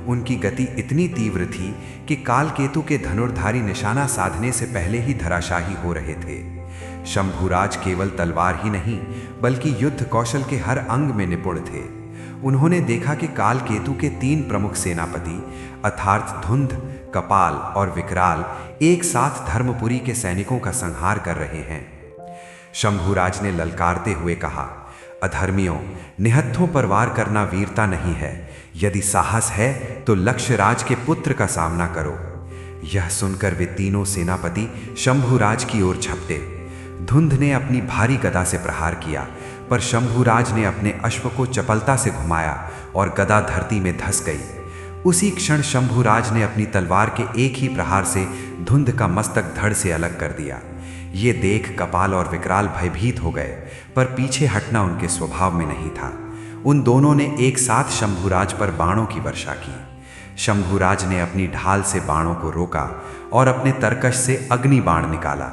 उनकी गति इतनी तीव्र थी कि कालकेतु के धनुर्धारी निशाना साधने से पहले ही धराशाही हो रहे थे। शंभुराज केवल तलवार ही नहीं बल्कि युद्ध कौशल के हर अंग में निपुण थे। उन्होंने देखा कि कालकेतु के 3 प्रमुख सेनापति अर्थात धुंध, कपाल और विकराल एक साथ धर्मपुरी के सैनिकों का संहार कर रहे हैं। शंभुराज ने ललकारते हुए कहा, अधर्मियों, निहत्थों पर वार करना वीरता नहीं है। यदि साहस है तो लक्ष्यराज के पुत्र का सामना करो। यह सुनकर वे तीनों सेनापति शंभुराज की ओर झपटे। धुंध ने अपनी भारी गदा से प्रहार किया, पर शंभुराज ने अपने अश्व को चपलता से घुमाया और गदा धरती में धंस गई। उसी क्षण शंभुराज ने अपनी तलवार के एक ही प्रहार से धुंध का मस्तक धड़ से अलग कर दिया। ये देख कपाल और विकराल भयभीत हो गए, पर पीछे हटना उनके स्वभाव में नहीं था। उन दोनों ने एक साथ शंभुराज पर बाणों की वर्षा की। शंभुराज ने अपनी ढाल से बाणों को रोका और अपने तरकश से अग्नि बाण निकाला।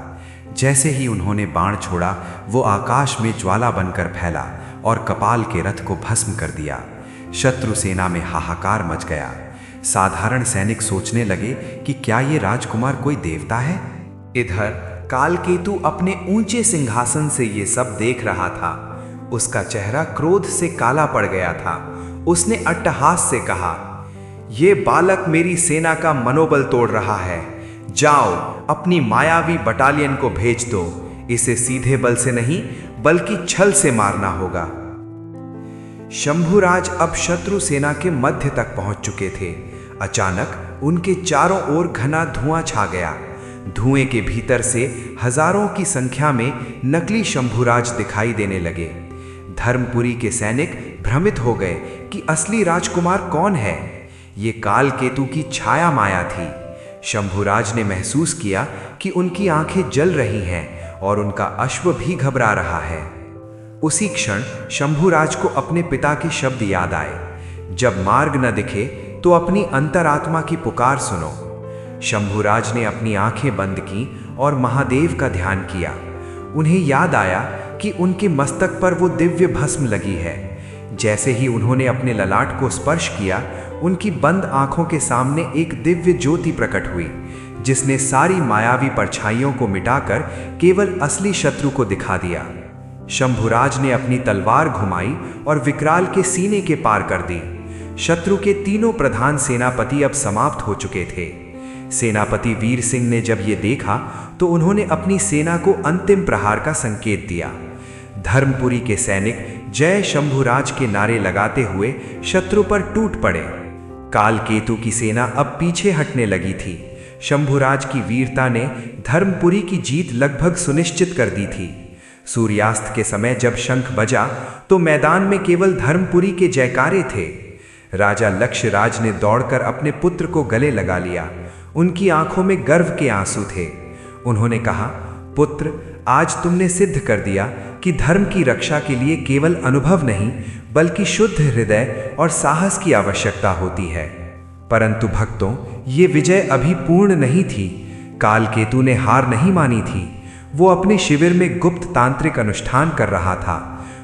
जैसे ही उन्होंने बाण छोड़ा, वो आकाश में ज्वाला बनकर फैला और कपाल के रथ को भस्म कर दिया। शत्रु सेना में हाहाकार मच गया। साधारण सैनिक सोचने लगे कि क्या ये राजकुमार कोई देवता है। इधर कालकेतु अपने ऊंचे सिंहासन से ये सब देख रहा था। उसका चेहरा क्रोध से काला पड़ गया था। उसने अट्टहास से कहा, ये बालक मेरी सेना का मनोबल तोड़ रहा है। जाओ, अपनी मायावी बटालियन को भेज दो। इसे सीधे बल से नहीं बल्कि छल से मारना होगा। शंभुराज अब शत्रु सेना के मध्य तक पहुंच चुके थे। अचानक उनके चारों ओर घना धुआं छा गया। धुएं के भीतर से हजारों की संख्या में नकली शंभुराज दिखाई देने लगे। धर्मपुरी के सैनिक भ्रमित हो गए कि असली राजकुमार कौन है। ये कालकेतु की छाया माया थी। शंभुराज ने महसूस किया कि उनकी आंखें जल रही हैं और उनका अश्व भी घबरा रहा है। उसी क्षण शंभुराज को अपने पिता के शब्द याद आए, जब मार्ग न दिखे तो अपनी अंतरात्मा की पुकार सुनो। शंभुराज ने अपनी आंखें बंद की और महादेव का ध्यान किया। उन्हें याद आया कि उनके मस्तक पर वो दिव्य भस्म लगी है। जैसे ही उन्होंने अपने ललाट को स्पर्श किया, उनकी बंद आंखों के सामने एक दिव्य ज्योति प्रकट हुई, जिसने सारी मायावी परछाइयों को मिटाकर केवल असली शत्रु को दिखा दिया। शंभुराज ने अपनी तलवार घुमाई और विकराल के सीने के पार कर दी। शत्रु के तीनों प्रधान सेनापति अब समाप्त हो चुके थे। सेनापति वीर सिंह ने जब ये देखा तो उन्होंने अपनी सेना को अंतिम प्रहार का संकेत दिया। धर्मपुरी के सैनिक जय शंभुराज के नारे लगाते हुए शत्रु पर टूट पड़े। कालकेतु की सेना अब पीछे हटने लगी थी। शंभुराज की वीरता ने धर्मपुरी की जीत लगभग सुनिश्चित कर दी थी। सूर्यास्त के समय जब शंख बजा तो मैदान में केवल धर्मपुरी के जयकारे थे। राजा लक्ष्यराज ने दौड़कर अपने पुत्र को गले लगा लिया। उनकी आंखों में गर्व के आंसू थे। उन्होंने कहा, पुत्र, आज तुमने सिद्ध कर दिया कि धर्म की रक्षा के लिए केवल अनुभव नहीं बल्कि शुद्ध हृदय और साहस की आवश्यकता होती है। परंतु भक्तों, ये विजय अभी पूर्ण नहीं थी। कालकेतु ने हार नहीं मानी थी। वो अपने शिविर में गुप्त तांत्रिक अनुष्ठान कर रहा था।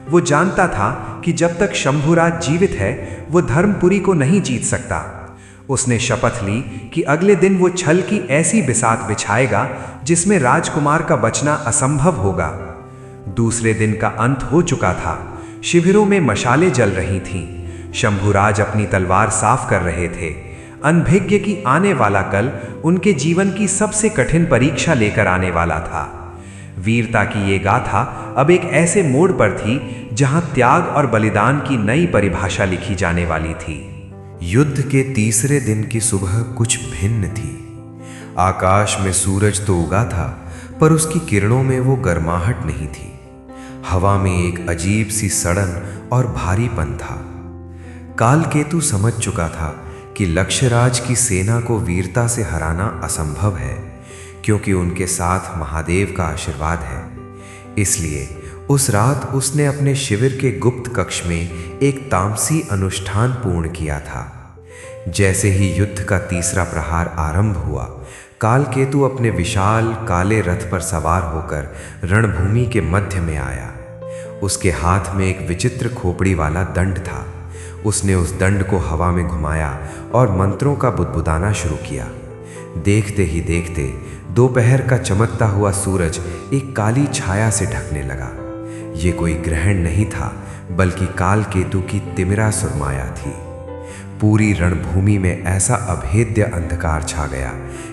वो जानता था कि जब तक शंभुराज जीवित है वो धर्मपुरी को नहीं जीत सकता। उसने शपथ ली कि अगले दिन वो छल की ऐसी बिसात बिछाएगा जिसमें राजकुमार का बचना असंभव होगा। दूसरे दिन का अंत हो चुका था। शिविरों में मशालें जल रही थीं। शंभुराज अपनी तलवार साफ कर रहे थे। अनभिज्ञ की आने वाला कल उनके जीवन की सबसे कठिन परीक्षा लेकर आने वाला था। वीरता की ये गाथा अब एक ऐसे मोड़ पर थी जहां त्याग और बलिदान की नई परिभाषा लिखी जाने वाली थी। युद्ध के तीसरे दिन की सुबह कुछ भिन्न थी। आकाश में सूरज तो उगा था, पर उसकी किरणों में वो गर्माहट नहीं थी। हवा में एक अजीब सी सड़न और भारीपन था। कालकेतु समझ चुका था कि लक्ष्यराज की सेना को वीरता से हराना असंभव है, क्योंकि उनके साथ महादेव का आशीर्वाद है। इसलिए उस रात उसने अपने शिविर के गुप्त कक्ष में एक तामसी अनुष्ठान पूर्ण किया था। जैसे ही युद्ध का तीसरा प्रहार आरंभ हुआ, कालकेतु अपने विशाल काले रथ पर सवार होकर रणभूमि के मध्य में आया। उसके हाथ में एक विचित्र खोपड़ी वाला दंड था। उसने उस दंड को हवा में घुमाया और मंत्रों का बुदबुदाना शुरू किया। देखते ही देखते दोपहर का चमकता हुआ सूरज एक काली छाया से ढकने लगा। ये कोई ग्रहण नहीं था, बल्कि कालकेतु की तिमिरा सुरमाया थी। पूरी रणभूमि में ऐसा अभेद्य अंधकार छा गया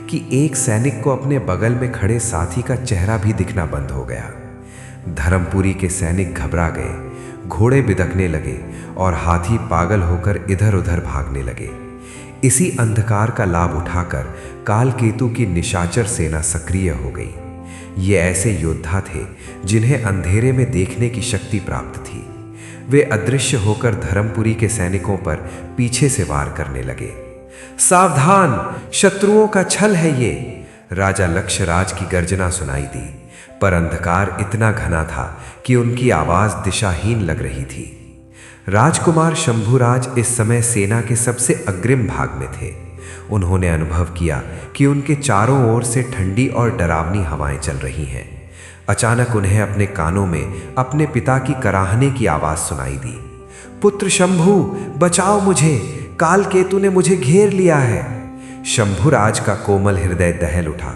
कि एक सैनिक को अपने बगल में खड़े साथी का चेहरा भी दिखना बंद हो गया। धर्मपुरी के सैनिक घबरा गए, घोड़े बिदकने लगे और हाथी पागल होकर इधर उधर भागने लगे। इसी अंधकार का लाभ उठाकर कालकेतु की निशाचर सेना सक्रिय हो गई। ये ऐसे योद्धा थे जिन्हें अंधेरे में देखने की शक्ति प्राप्त थी। वे अदृश्य होकर धर्मपुरी के सैनिकों पर पीछे से वार करने लगे। सावधान, शत्रुओं का छल है ये! राजा लक्षराज की गर्जना सुनाई दी, पर अंधकार इतना घना था कि उनकी आवाज दिशाहीन लग रही थी। राजकुमार शंभुराज इस समय सेना के सबसे अग्रिम भाग में थे। उन्होंने अनुभव किया कि उनके चारों ओर से ठंडी और डरावनी हवाएं चल रही हैं। अचानक उन्हें अपने कानों में अपने पिता की कराहने की आवाज सुनाई दी। पुत्र शंभु, बचाओ मुझे! कालकेतु ने मुझे घेर लिया है। शंभुराज का कोमल हृदय दहल उठा।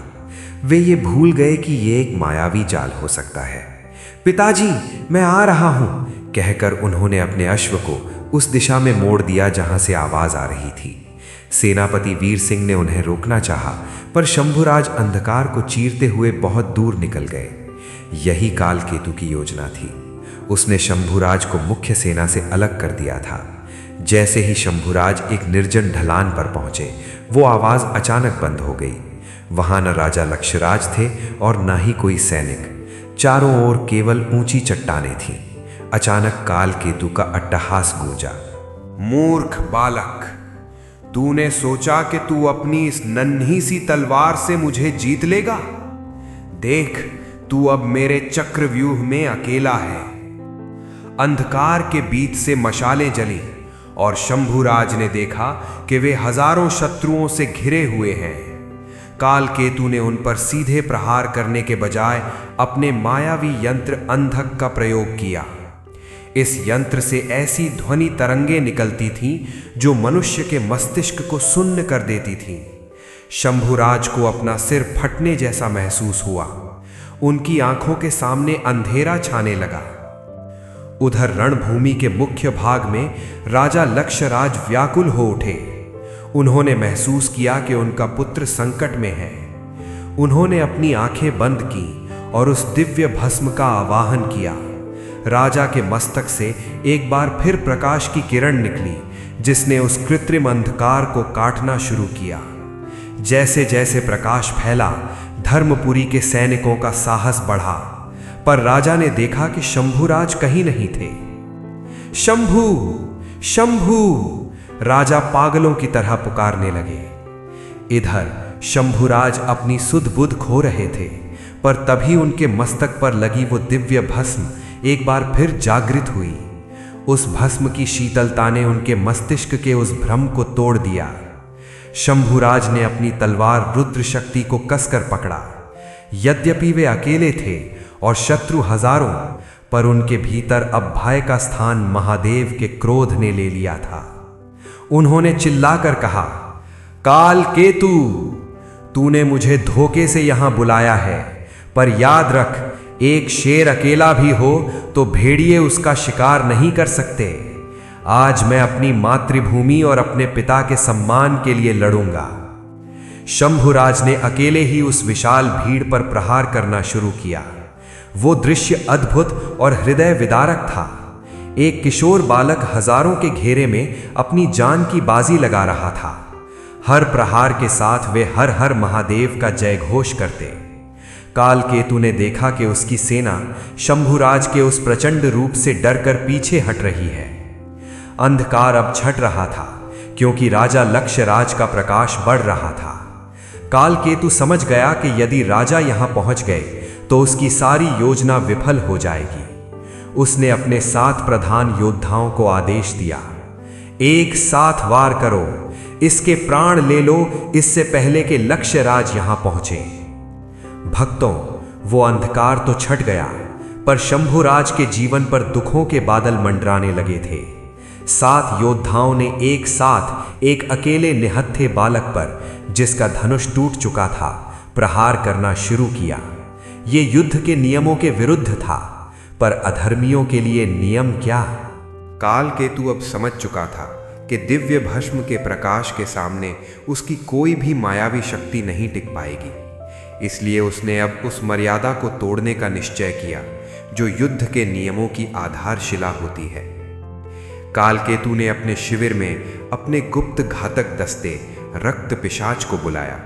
वे ये भूल गए कि ये एक मायावी जाल हो सकता है। पिताजी, मैं आ रहा हूं, कहकर उन्होंने अपने अश्व को उस दिशा में मोड़ दिया जहां से आवाज आ रही थी। सेनापति वीर सिंह ने उन्हें रोकना चाहा, पर शंभुराज अंधकार को चीरते हुए बहुत दूर निकल गए। यही कालकेतु की योजना थी। उसने शंभुराज को मुख्य सेना से अलग कर दिया था। जैसे ही शंभुराज एक निर्जन ढलान पर पहुंचे, वो आवाज अचानक बंद हो गई। वहां न राजा लक्षराज थे और न ही कोई सैनिक। चारों ओर केवल ऊंची चट्टानें थीं। अचानक कालकेतु का अट्टहास गूंजा। मूर्ख बालक, तूने सोचा कि तू अपनी इस नन्ही सी तलवार से मुझे जीत लेगा? देख, तू अब मेरे चक्रव्यूह में अकेला है। अंधकार के बीच से मशालें जली और शंभुराज ने देखा कि वे हजारों शत्रुओं से घिरे हुए हैं। कालकेतु ने उन पर सीधे प्रहार करने के बजाय अपने मायावी यंत्र अंधक का प्रयोग किया। इस यंत्र से ऐसी ध्वनि तरंगें निकलती थीं जो मनुष्य के मस्तिष्क को सुन्न कर देती थीं। शंभुराज को अपना सिर फटने जैसा महसूस हुआ। उनकी आंखों के सामने अंधेरा छाने लगा। उधर रणभूमि के मुख्य भाग में राजा लक्षराज व्याकुल हो उठे। उन्होंने महसूस किया कि उनका पुत्र संकट में है। उन्होंने अपनी आंखें बंद की और उस दिव्य भस्म का आवाहन किया। राजा के मस्तक से एक बार फिर प्रकाश की किरण निकली, जिसने उस कृत्रिम अंधकार को काटना शुरू किया। जैसे जैसे प्रकाश फैला, धर्मपुरी के सैनिकों का साहस बढ़ा, पर राजा ने देखा कि शंभुराज कहीं नहीं थे। शंभु, शंभु! राजा पागलों की तरह पुकारने लगे। इधर शंभुराज अपनी सुध बुध खो रहे थे, पर तभी उनके मस्तक पर लगी वो दिव्य भस्म एक बार फिर जागृत हुई। उस भस्म की शीतलता ने उनके मस्तिष्क के उस भ्रम को तोड़ दिया। शंभुराज ने अपनी तलवार रुद्र शक्ति को कसकर पकड़ा। यद्यपि वे अकेले थे और शत्रु हजारों, पर उनके भीतर अब भय का स्थान महादेव के क्रोध ने ले लिया था। उन्होंने चिल्लाकर कहा, कालकेतु, तूने मुझे धोखे से यहां बुलाया है, पर याद रख, एक शेर अकेला भी हो तो भेड़िए उसका शिकार नहीं कर सकते। आज मैं अपनी मातृभूमि और अपने पिता के सम्मान के लिए लड़ूंगा। शंभुराज ने अकेले ही उस विशाल भीड़ पर प्रहार करना शुरू किया। वो दृश्य अद्भुत और हृदय विदारक था। एक किशोर बालक हजारों के घेरे में अपनी जान की बाजी लगा रहा था। हर प्रहार के साथ वे हर हर महादेव का जय घोष करते। कालकेतु ने देखा कि उसकी सेना शंभुराज के उस प्रचंड रूप से डरकर पीछे हट रही है। अंधकार अब छट रहा था, क्योंकि राजा लक्षराज का प्रकाश बढ़ रहा था। कालकेतु समझ गया कि यदि राजा यहां पहुंच गए तो उसकी सारी योजना विफल हो जाएगी। उसने अपने 7 प्रधान योद्धाओं को आदेश दिया, एक साथ वार करो, इसके प्राण ले लो, इससे पहले कि लक्ष्यराज यहां पहुंचे। भक्तों, वो अंधकार तो छट गया, पर शंभुराज के जीवन पर दुखों के बादल मंडराने लगे थे। 7 योद्धाओं ने एक साथ एक अकेले निहत्थे बालक पर, जिसका धनुष टूट चुका था, प्रहार करना शुरू किया। ये युद्ध के नियमों के विरुद्ध था, पर अधर्मियों के लिए नियम क्या। काल केतु अब समझ चुका था कि दिव्य भस्म के प्रकाश के सामने उसकी कोई भी मायावी शक्ति नहीं टिक पाएगी। इसलिए उसने अब उस मर्यादा को तोड़ने का निश्चय किया जो युद्ध के नियमों की आधारशिला होती है। काल केतु ने अपने शिविर में अपने गुप्त घातक दस्ते रक्त पिशाच को बुलाया।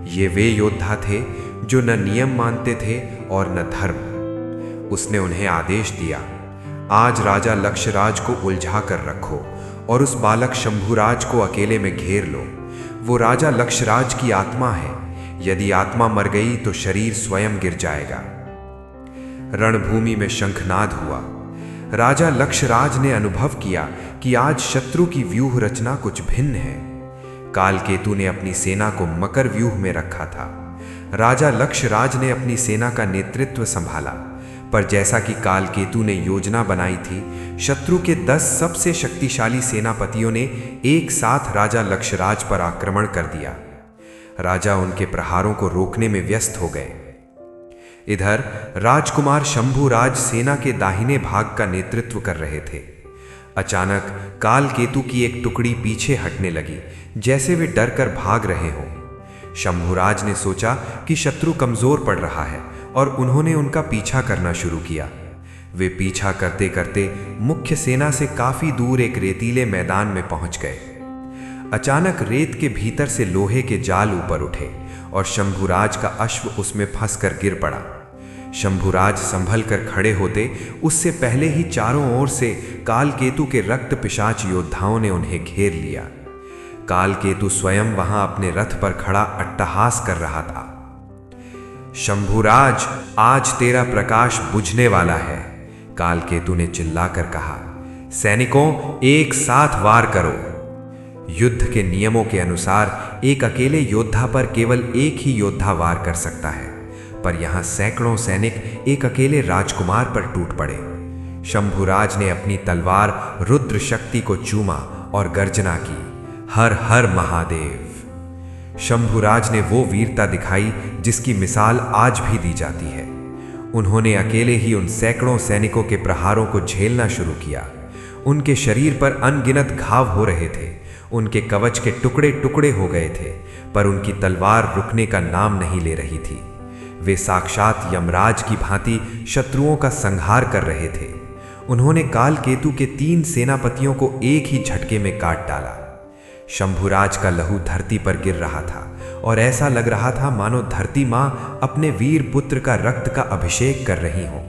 ये वे योद्धा थे जो न नियम मानते थे और न धर्म। उसने उन्हें आदेश दिया, आज राजा लक्ष्यराज को उलझा कर रखो और उस बालक शंभुराज को अकेले में घेर लो। वो राजा लक्ष्यराज की आत्मा है, यदि आत्मा मर गई तो शरीर स्वयं गिर जाएगा। रणभूमि में शंखनाद हुआ। राजा लक्ष्यराज ने अनुभव किया कि आज शत्रु की व्यूह रचना कुछ भिन्न है। काल केतु ने अपनी सेना को मकर व्यूह में रखा था। राजा लक्ष्यराज ने अपनी सेना का नेतृत्व संभाला, पर जैसा कि काल केतु ने योजना बनाई थी, शत्रु के 10 सबसे शक्तिशाली सेनापतियों ने एक साथ राजा लक्ष्यराज पर आक्रमण कर दिया। राजा उनके प्रहारों को रोकने में व्यस्त हो गए। इधर राजकुमार शंभुराज सेना के दाहिने भाग का नेतृत्व कर रहे थे। अचानक काल केतु की एक टुकड़ी पीछे हटने लगी, जैसे वे डर कर भाग रहे हों। शंभुराज ने सोचा कि शत्रु कमजोर पड़ रहा है और उन्होंने उनका पीछा करना शुरू किया। वे पीछा करते करते मुख्य सेना से काफी दूर एक रेतीले मैदान में पहुंच गए। अचानक रेत के भीतर से लोहे के जाल ऊपर उठे और शंभुराज का अश्व उसमें फंसकर गिर पड़ा। शंभुराज संभल कर खड़े होते उससे पहले ही चारों ओर से काल केतु के रक्त पिशाच योद्धाओं ने उन्हें घेर लिया। काल केतु स्वयं वहां अपने रथ पर खड़ा अट्टहास कर रहा था। शंभुराज, आज तेरा प्रकाश बुझने वाला है, काल केतु ने चिल्लाकर कहा। सैनिकों, एक साथ वार करो। युद्ध के नियमों के अनुसार एक अकेले योद्धा पर केवल एक ही योद्धा वार कर सकता है, पर यहां सैकड़ों सैनिक एक अकेले राजकुमार पर टूट पड़े। शंभुराज ने अपनी तलवार रुद्र शक्ति को चूमा और गर्जना की, हर हर महादेव। शंभुराज ने वो वीरता दिखाई जिसकी मिसाल आज भी दी जाती है। उन्होंने अकेले ही उन सैकड़ों सैनिकों के प्रहारों को झेलना शुरू किया। उनके शरीर पर अनगिनत घाव हो रहे थे, उनके कवच के टुकड़े टुकड़े हो गए थे, पर उनकी तलवार रुकने का नाम नहीं ले रही थी। वे साक्षात यमराज की भांति शत्रुओं का संहार कर रहे थे। उन्होंने काल केतु के 3 सेनापतियों को एक ही झटके में काट डाला। शंभुराज का लहू धरती पर गिर रहा था और ऐसा लग रहा था मानो धरती मां अपने वीर पुत्र का रक्त का अभिषेक कर रही हो।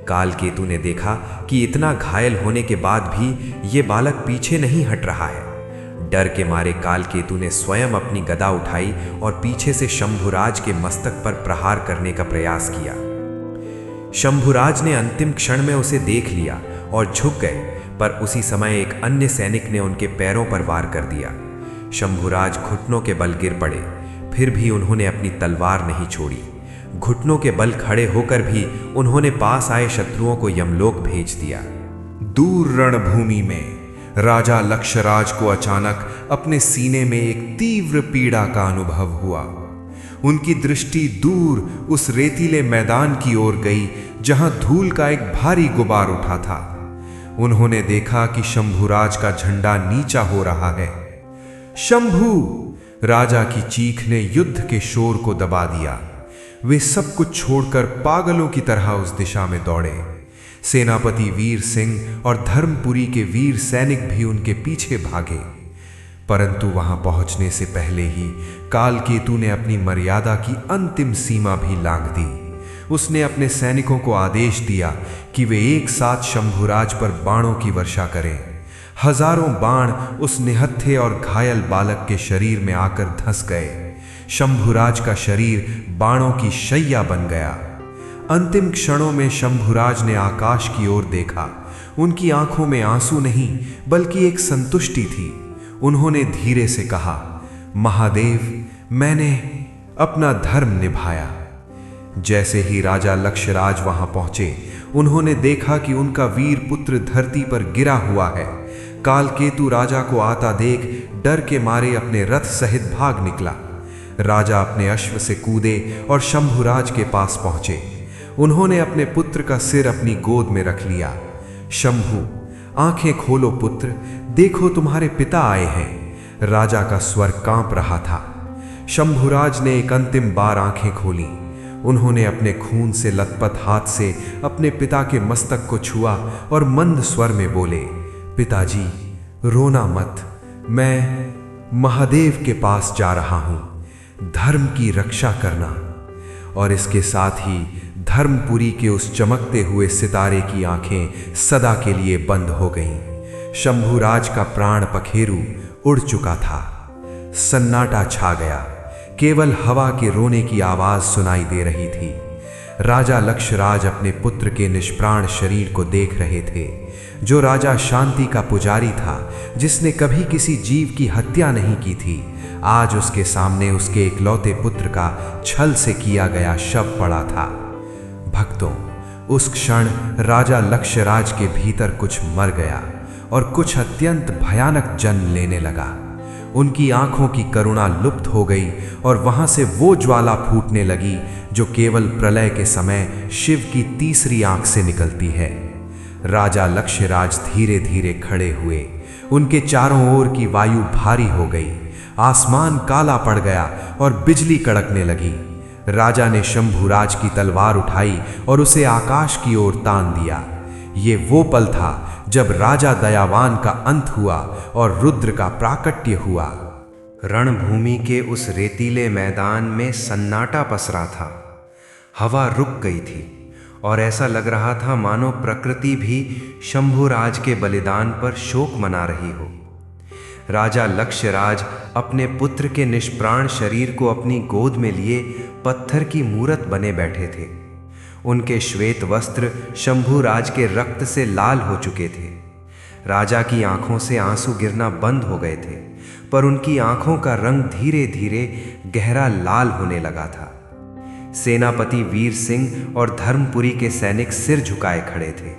काल केतु ने देखा कि इतना घायल होने के बाद भी ये बालक पीछे नहीं हट रहा है। डर के मारे काल केतु ने स्वयं अपनी गदा उठाई और पीछे से शंभुराज के मस्तक पर प्रहार करने का प्रयास किया। शंभुराज ने अंतिम क्षण में उसे देख लिया और झुक गए, पर उसी समय एक अन्य सैनिक ने उनके पैरों पर वार कर दिया। शंभुराज घुटनों के बल गिर पड़े, फिर भी उन्होंने अपनी तलवार नहीं छोड़ी। घुटनों के बल खड़े होकर भी उन्होंने पास आए शत्रुओं को यमलोक भेज दिया। दूर रणभूमि में राजा लक्ष्यराज को अचानक अपने सीने में एक तीव्र पीड़ा का अनुभव हुआ। उनकी दृष्टि दूर उस रेतीले मैदान की ओर गई जहां धूल का एक भारी गुबार उठा था। उन्होंने देखा कि शंभुराज का झंडा नीचा हो रहा है। शंभु! राजा की चीख ने युद्ध के शोर को दबा दिया। वे सब कुछ छोड़कर पागलों की तरह उस दिशा में दौड़े। सेनापति वीर सिंह और धर्मपुरी के वीर सैनिक भी उनके पीछे भागे, परंतु वहां पहुंचने से पहले ही काल केतु ने अपनी मर्यादा की अंतिम सीमा भी लांघ दी। उसने अपने सैनिकों को आदेश दिया कि वे एक साथ शंभुराज पर बाणों की वर्षा करें। हजारों बाण उस निहत्थे और घायल बालक के शरीर में आकर धंस गए। शंभुराज का शरीर बाणों की शैया बन गया। अंतिम क्षणों में शंभुराज ने आकाश की ओर देखा। उनकी आंखों में आंसू नहीं बल्कि एक संतुष्टि थी। उन्होंने धीरे से कहा, महादेव, मैंने अपना धर्म निभाया। जैसे ही राजा लक्षराज वहां पहुंचे, उन्होंने देखा कि उनका वीर पुत्र धरती पर गिरा हुआ है। कालकेतु राजा को आता देख डर के मारे अपने रथ सहित भाग निकला। राजा अपने अश्व से कूदे और शंभुराज के पास पहुंचे। उन्होंने अपने पुत्र का सिर अपनी गोद में रख लिया। शंभु, आंखें खोलो पुत्र, देखो तुम्हारे पिता आए हैं। राजा का स्वर कांप रहा था। शंभुराज ने एक अंतिम बार आंखें खोली। उन्होंने अपने खून से लथपथ हाथ से अपने पिता के मस्तक को छुआ और मंद स्वर में बोले, पिताजी, रोना मत, मैं महादेव के पास जा रहा हूं, धर्म की रक्षा करना। और इसके साथ ही धर्मपुरी के उस चमकते हुए सितारे की आंखें सदा के लिए बंद हो गईं। शंभुराज का प्राण पखेरु उड़ चुका था। सन्नाटा छा गया। केवल हवा के रोने की आवाज सुनाई दे रही थी। राजा लक्षराज अपने पुत्र के निष्प्राण शरीर को देख रहे थे। जो राजा शांति का पुजारी था, जिसने कभी किसी जीव की हत्या नहीं की थी, आज उसके सामने उसके इकलौते पुत्र का छल से किया गया शव पड़ा था। भक्तों, उस क्षण राजा लक्षराज के भीतर कुछ मर गया और कुछ अत्यंत भयानक जन्म लेने लगा। उनकी आंखों की करुणा लुप्त हो गई और वहां से वो ज्वाला फूटने लगी जो केवल प्रलय के समय शिव की तीसरी आंख से निकलती है। राजा लक्षराज धीरे धीरे खड़े हुए। उनके चारों ओर की वायु भारी हो गई। आसमान काला पड़ गया और बिजली कड़कने लगी। राजा ने शंभुराज की तलवार उठाई और उसे आकाश की ओर तान दिया। ये वो पल था जब राजा दयावान का अंत हुआ और रुद्र का प्राकट्य हुआ। रणभूमि के उस रेतीले मैदान में सन्नाटा पसरा था। हवा रुक गई थी और ऐसा लग रहा था मानो प्रकृति भी शंभुराज के बलिदान पर शोक मना रही हो। राजा लक्षराज अपने पुत्र के निष्प्राण शरीर को अपनी गोद में लिए पत्थर की मूरत बने बैठे थे। उनके श्वेत वस्त्र शंभुराज के रक्त से लाल हो चुके थे। राजा की आंखों से आंसू गिरना बंद हो गए थे, पर उनकी आंखों का रंग धीरे धीरे गहरा लाल होने लगा था। सेनापति वीर सिंह और धर्मपुरी के सैनिक सिर झुकाए खड़े थे।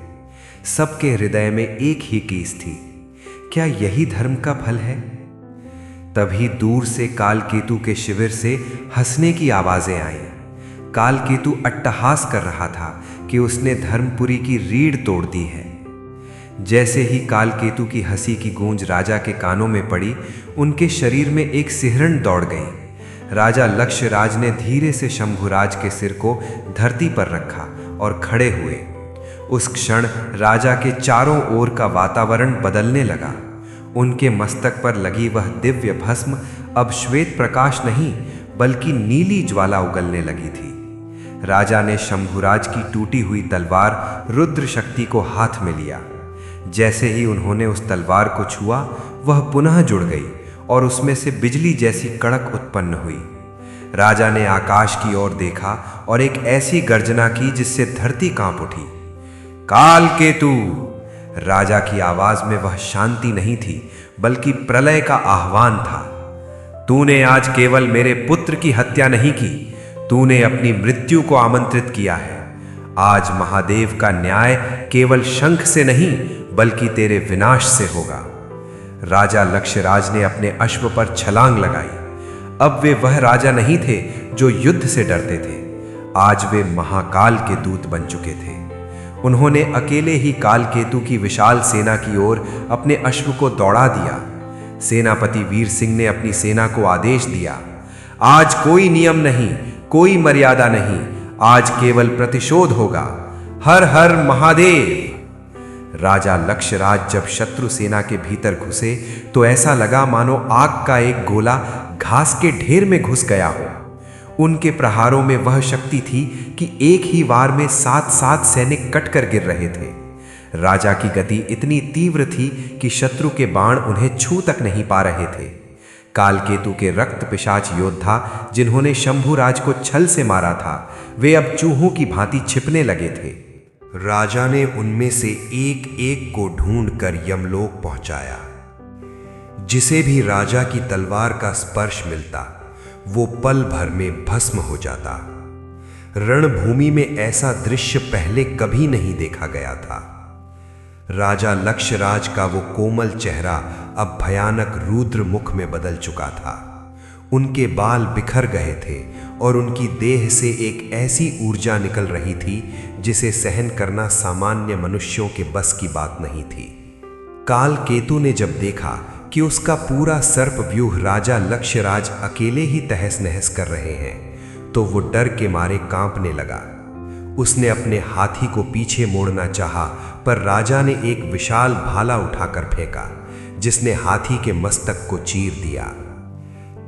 सबके हृदय में एक ही कीस थी, क्या यही धर्म का फल है? तभी दूर से कालकेतु के शिविर से हंसने की आवाजें आईं। कालकेतु अट्टहास कर रहा था कि उसने धर्मपुरी की रीढ़ तोड़ दी है। जैसे ही कालकेतु की हंसी की गूंज राजा के कानों में पड़ी, उनके शरीर में एक सिहरन दौड़ गई। राजा लक्षराज ने धीरे से शंभुराज के सिर को धरती पर रखा और खड़े हुए। उस क्षण राजा के चारों ओर का वातावरण बदलने लगा। उनके मस्तक पर लगी वह दिव्य भस्म अब श्वेत प्रकाश नहीं बल्कि नीली ज्वाला उगलने लगी थी। राजा ने शंभुराज की टूटी हुई तलवार रुद्र शक्ति को हाथ में लिया। जैसे ही उन्होंने उस तलवार को छुआ, वह पुनः जुड़ गई और उसमें से बिजली जैसी कड़क उत्पन्न हुई। राजा ने आकाश की ओर देखा और एक ऐसी गर्जना की जिससे धरती कांप उठी। कालकेतु! राजा की आवाज में वह शांति नहीं थी बल्कि प्रलय का आह्वान था। तूने आज केवल मेरे पुत्र की हत्या नहीं की, तूने अपनी मृत्यु को आमंत्रित किया है। आज महादेव का न्याय केवल शंख से नहीं बल्कि तेरे विनाश से होगा। राजा लक्षराज ने अपने अश्व पर छलांग लगाई। अब वे वह राजा नहीं थे जो युद्ध से डरते थे। आज वे महाकाल के दूत बन चुके थे। उन्होंने अकेले ही कालकेतु की विशाल सेना की ओर अपने अश्व को दौड़ा दिया। सेनापति वीर सिंह ने अपनी सेना को आदेश दिया, आज कोई नियम नहीं, कोई मर्यादा नहीं, आज केवल प्रतिशोध होगा। हर हर महादेव! राजा लक्षराज जब शत्रु सेना के भीतर घुसे तो ऐसा लगा मानो आग का एक गोला घास के ढेर में घुस गया हो। उनके प्रहारों में वह शक्ति थी कि एक ही वार में 7-7 सैनिक कटकर गिर रहे थे। राजा की गति इतनी तीव्र थी कि शत्रु के बाण उन्हें छू तक नहीं पा रहे थे। कालकेतु के रक्त पिशाच योद्धा जिन्होंने शंभुराज को छल से मारा था, वे अब चूहों की भांति छिपने लगे थे। राजा ने उनमें से एक एक को ढूंढकर यमलोक पहुंचाया। जिसे भी राजा की तलवार का स्पर्श मिलता, वो पल भर में भस्म हो जाता। रणभूमि में ऐसा दृश्य पहले कभी नहीं देखा गया था। राजा लक्षराज का वो कोमल चेहरा अब भयानक रुद्र मुख में बदल चुका था। उनके बाल बिखर गए थे और उनकी देह से एक ऐसी ऊर्जा निकल रही थी जिसे सहन करना सामान्य मनुष्यों के बस की बात नहीं थी। कालकेतु ने जब देखा कि उसका पूरा सर्प व्यूह राजा लक्षराज अकेले ही तहस नहस कर रहे हैं, तो वो डर के मारे कांपने लगा। उसने अपने हाथी को पीछे मोड़ना चाहा, पर राजा ने एक विशाल भाला उठाकर फेंका, जिसने हाथी के मस्तक को चीर दिया।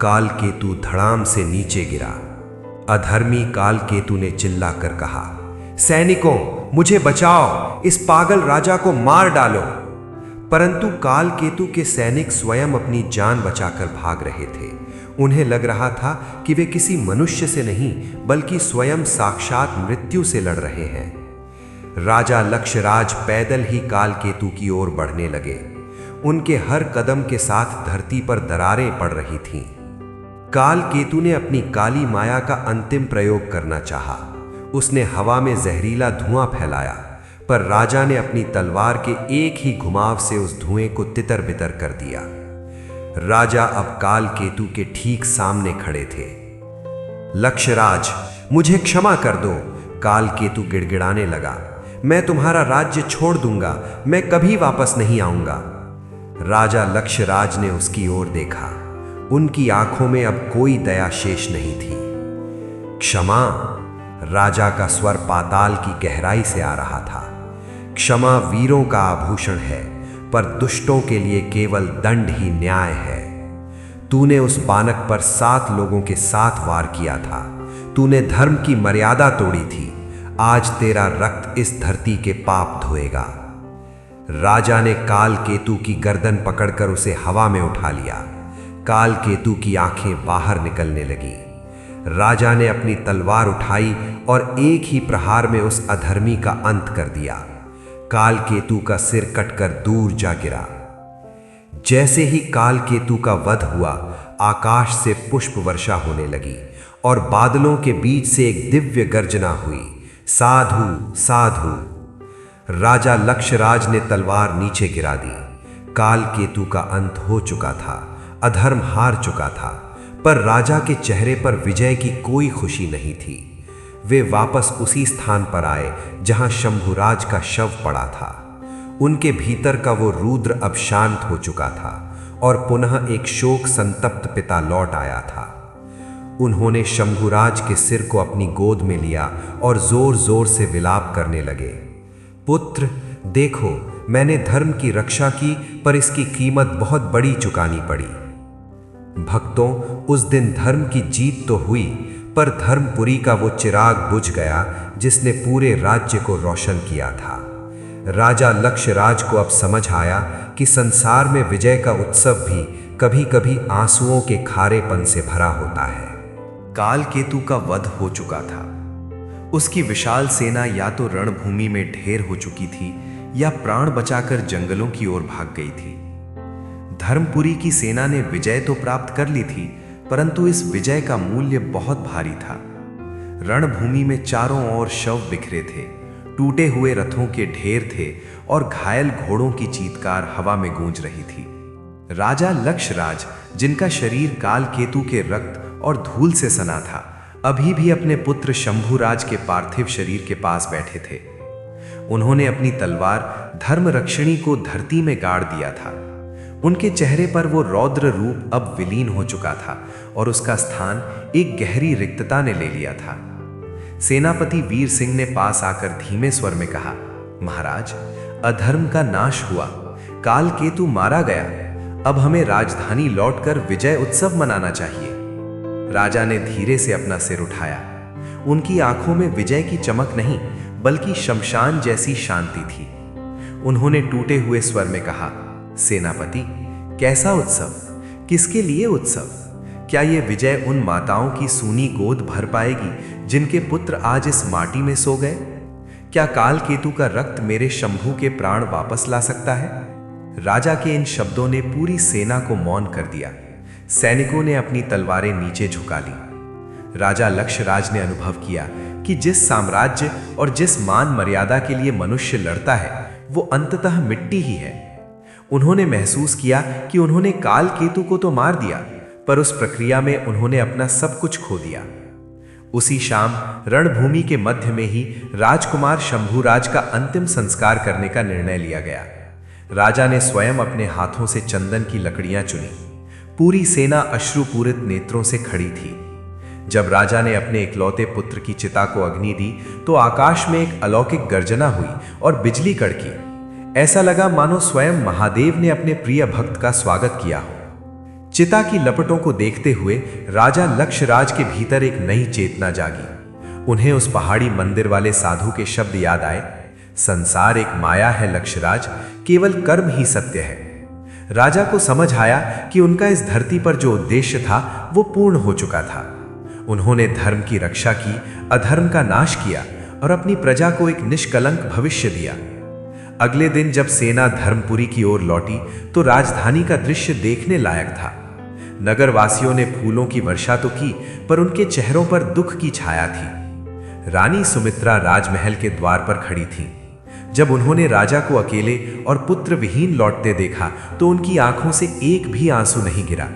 कालकेतु धड़ाम से नीचे गिरा। अधर्मी कालकेतु ने चिल्लाकर कहा, सैनिकों, मुझे बचाओ, इस पागल राजा को मार डालो। परंतु कालकेतु के सैनिक स्वयं अपनी जान बचाकर भाग रहे थे। उन्हें लग रहा था कि वे किसी मनुष्य से नहीं, बल्कि स्वयं साक्षात मृत्यु से लड़ रहे हैं। राजा लक्षराज पैदल ही कालकेतु की ओर बढ़ने लगे। उनके हर कदम के साथ धरती पर दरारें पड़ रही थीं। कालकेतु ने अपनी काली माया का अंतिम प्रयोग करना चाहा। उसने हवा में जहरीला धुआं फैलाया, पर राजा ने अपनी तलवार के एक ही घुमाव से उस धुएं को तितर बितर कर दिया। राजा अब कालकेतु के ठीक सामने खड़े थे। लक्षराज, मुझे क्षमा कर दो, कालकेतु गिड़गिड़ाने लगा। मैं तुम्हारा राज्य छोड़ दूंगा, मैं कभी वापस नहीं आऊंगा। राजा लक्षराज ने उसकी ओर देखा। उनकी आंखों में अब कोई दया शेष नहीं थी। क्षमा, राजा का स्वर पाताल की गहराई से आ रहा था। क्षमा वीरों का आभूषण है, पर दुष्टों के लिए केवल दंड ही न्याय है। तूने उस बानक पर 7 लोगों के साथ वार किया था। तूने धर्म की मर्यादा तोड़ी थी। आज तेरा रक्त इस धरती के पाप धोएगा। राजा ने कालकेतु की गर्दन पकड़कर उसे हवा में उठा लिया। कालकेतु की आंखें बाहर निकलने लगी। राजा ने अपनी तलवार उठाई और एक ही प्रहार में उस अधर्मी का अंत कर दिया। कालकेतु का सिर कटकर दूर जा गिरा। जैसे ही कालकेतु का वध हुआ, आकाश से पुष्प वर्षा होने लगी और बादलों के बीच से एक दिव्य गर्जना हुई, साधु साधु। राजा लक्षराज ने तलवार नीचे गिरा दी। कालकेतु का अंत हो चुका था, अधर्म हार चुका था, पर राजा के चेहरे पर विजय की कोई खुशी नहीं थी। वे वापस उसी स्थान पर आए जहां शंभुराज का शव पड़ा था। उनके भीतर का वो रुद्र अब शांत हो चुका था और पुनः एक शोक संतप्त पिता लौट आया था। उन्होंने शंभुराज के सिर को अपनी गोद में लिया और जोर जोर से विलाप करने लगे। पुत्र, देखो, मैंने धर्म की रक्षा की, पर इसकी कीमत बहुत बड़ी चुकानी पड़ी। भक्तों, उस दिन धर्म की जीत तो हुई, पर धर्मपुरी का वो चिराग बुझ गया जिसने पूरे राज्य को रोशन किया था। राजा लक्षराज को अब समझ आया कि संसार में विजय का उत्सव भी कभी कभी आंसुओं के खारेपन से भरा होता है। कालकेतु का वध हो चुका था। उसकी विशाल सेना या तो रणभूमि में ढेर हो चुकी थी या प्राण बचाकर जंगलों की ओर भाग गई थी। धर्मपुरी की सेना ने विजय तो प्राप्त कर ली थी, परंतु इस विजय का मूल्य बहुत भारी था। रणभूमि में चारों ओर शव बिखरे थे, टूटे हुए रथों के ढेर थे और घायल घोड़ों की चीत्कार हवा में गूंज रही थी। राजा लक्षराज, जिनका शरीर कालकेतु के रक्त और धूल से सना था, अभी भी अपने पुत्र शंभुराज के पार्थिव शरीर के पास बैठे थे। उन्होंने अपनी तलवार धर्मरक्षिणी को धरती में गाड़ दिया था। उनके चेहरे पर वो रौद्र रूप अब विलीन हो चुका था और उसका स्थान एक गहरी रिक्तता ने ले लिया था। सेनापति वीर सिंह ने पास आकर धीमे स्वर में कहा, महाराज, अधर्म का नाश हुआ, कालकेतु मारा गया। अब हमें राजधानी लौटकर विजय उत्सव मनाना चाहिए। राजा ने धीरे से अपना सिर उठाया। उनकी आंखों में विजय की चमक नहीं, बल्कि शमशान जैसी शांति थी। उन्होंने टूटे हुए स्वर में कहा, सेनापति, कैसा उत्सव? किसके लिए उत्सव? क्या ये विजय उन माताओं की सूनी गोद भर पाएगी जिनके पुत्र आज इस माटी में सो गए? क्या काल केतु का रक्त मेरे शंभू के प्राण वापस ला सकता है? राजा के इन शब्दों ने पूरी सेना को मौन कर दिया। सैनिकों ने अपनी तलवारें नीचे झुका ली। राजा लक्षराज ने अनुभव किया कि जिस साम्राज्य और जिस मान मर्यादा के लिए मनुष्य लड़ता है वो अंततः मिट्टी ही है। उन्होंने महसूस किया कि उन्होंने काल केतु को तो मार दिया, पर उस प्रक्रिया में उन्होंने अपना सब कुछ खो दिया। उसी शाम रणभूमि के मध्य में ही राजकुमार शंभूराज का अंतिम संस्कार करने का निर्णय लिया गया। राजा ने स्वयं अपने हाथों से चंदन की लकड़ियां चुनी। पूरी सेना अश्रुपूरित नेत्रों से खड़ी थी। जब राजा ने अपने इकलौते पुत्र की चिता को अग्नि दी तो आकाश में एक अलौकिक गर्जना हुई और बिजली कड़की। ऐसा लगा मानो स्वयं महादेव ने अपने प्रिय भक्त का स्वागत किया हो। चिता की लपटों को देखते हुए राजा लक्षराज के भीतर एक नई चेतना जागी। उन्हें उस पहाड़ी मंदिर वाले साधु के शब्द याद आए, संसार एक माया है लक्षराज, केवल कर्म ही सत्य है। राजा को समझ आया कि उनका इस धरती पर जो उद्देश्य था वो पूर्ण हो चुका था। उन्होंने धर्म की रक्षा की, अधर्म का नाश किया और अपनी प्रजा को एक निष्कलंक भविष्य दिया। अगले दिन जब सेना धर्मपुरी की ओर लौटी तो राजधानी का दृश्य देखने लायक था। नगरवासियों ने फूलों की वर्षा तो की, पर उनके चेहरों पर दुख की छाया थी। रानी सुमित्रा राजमहल के द्वार पर खड़ी थीं। जब उन्होंने राजा को अकेले और पुत्र विहीन लौटते देखा तो उनकी आंखों से एक भी आंसू नहीं गिरा।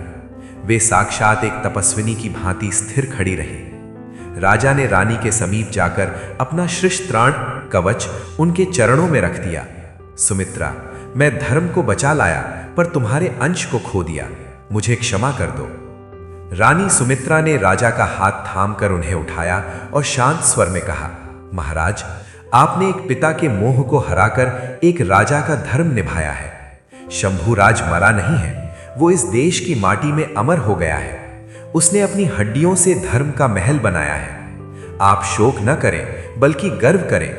वे साक्षात एक तपस्विनी की भांति स्थिर खड़ी रही। राजा ने रानी के समीप जाकर अपना श्रेष्ठत्राण कवच उनके चरणों में रख दिया। सुमित्रा, मैं धर्म को बचा लाया पर तुम्हारे अंश को खो दिया, मुझे क्षमा कर दो। रानी सुमित्रा ने राजा का हाथ थामकर उन्हें उठाया और शांत स्वर में कहा, महाराज, आपने एक पिता के मोह को हराकर एक राजा का धर्म निभाया है। शंभूराज मरा नहीं है, वो इस देश की माटी में अमर हो गया है। उसने अपनी हड्डियों से धर्म का महल बनाया है। आप शोक न करें बल्कि गर्व करें।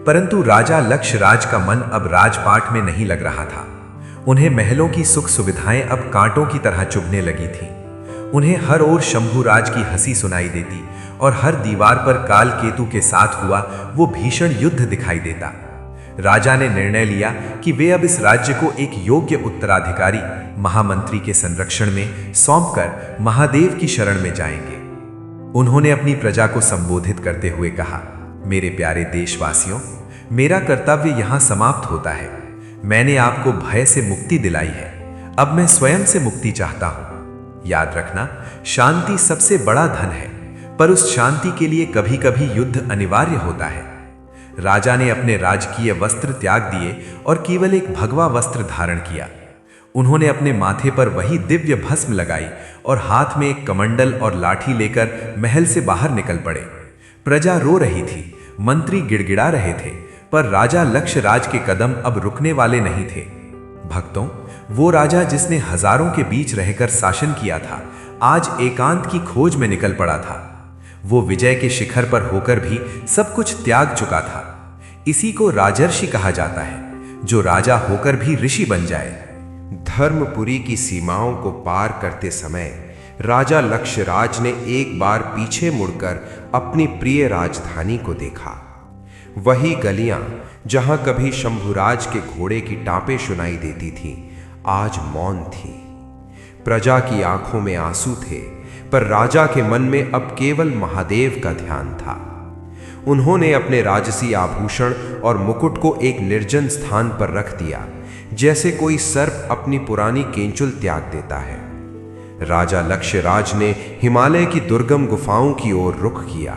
परंतु राजा लक्षराज का मन अब राजपाट में नहीं लग रहा था। उन्हें महलों की सुख सुविधाएं अब कांटों की तरह चुभने लगी थी। उन्हें हर ओर शंभूराज की हंसी सुनाई देती और हर दीवार पर काल केतु के साथ हुआ वो भीषण युद्ध दिखाई देता। राजा ने निर्णय लिया कि वे अब इस राज्य को एक योग्य उत्तराधिकारी महामंत्री के संरक्षण में सौंपकर महादेव की शरण में जाएंगे। उन्होंने अपनी प्रजा को संबोधित करते हुए कहा, मेरे प्यारे देशवासियों, मेरा कर्तव्य यहाँ समाप्त होता है। मैंने आपको भय से मुक्ति दिलाई है, अब मैं स्वयं से मुक्ति चाहता हूँ। याद रखना, शांति सबसे बड़ा धन है, पर उस शांति के लिए कभी कभी युद्ध अनिवार्य होता है। राजा ने अपने राजकीय वस्त्र त्याग दिए और केवल एक भगवा वस्त्र धारण किया। उन्होंने अपने माथे पर वही दिव्य भस्म लगाई और हाथ में एक कमंडल और लाठी लेकर महल से बाहर निकल पड़े। प्रजा रो रही थी, मंत्री गिड़गिड़ा रहे थे, पर राजा लक्षराज के कदम अब रुकने वाले नहीं थे। भक्तों, वो राजा जिसने हजारों के बीच रहकर शासन किया था, आज एकांत की खोज में निकल पड़ा था। वो विजय के शिखर पर होकर भी सब कुछ त्याग चुका था। इसी को राजर्षि कहा जाता है, जो राजा होकर भी ऋषि बन जाए। धर्मपुरी की सीमाओं को पार करते समय राजा लक्षराज ने एक बार पीछे मुड़कर अपनी प्रिय राजधानी को देखा। वही गलियां जहां कभी शंभूराज के घोड़े की टापें सुनाई देती थीं, आज मौन थी। प्रजा की आंखों में आंसू थे, पर राजा के मन में अब केवल महादेव का ध्यान था। उन्होंने अपने राजसी आभूषण और मुकुट को एक निर्जन स्थान पर रख दिया, जैसे कोई सर्प अपनी पुरानी केंचुल त्याग देता है। राजा लक्षराज ने हिमालय की दुर्गम गुफाओं की ओर रुख किया।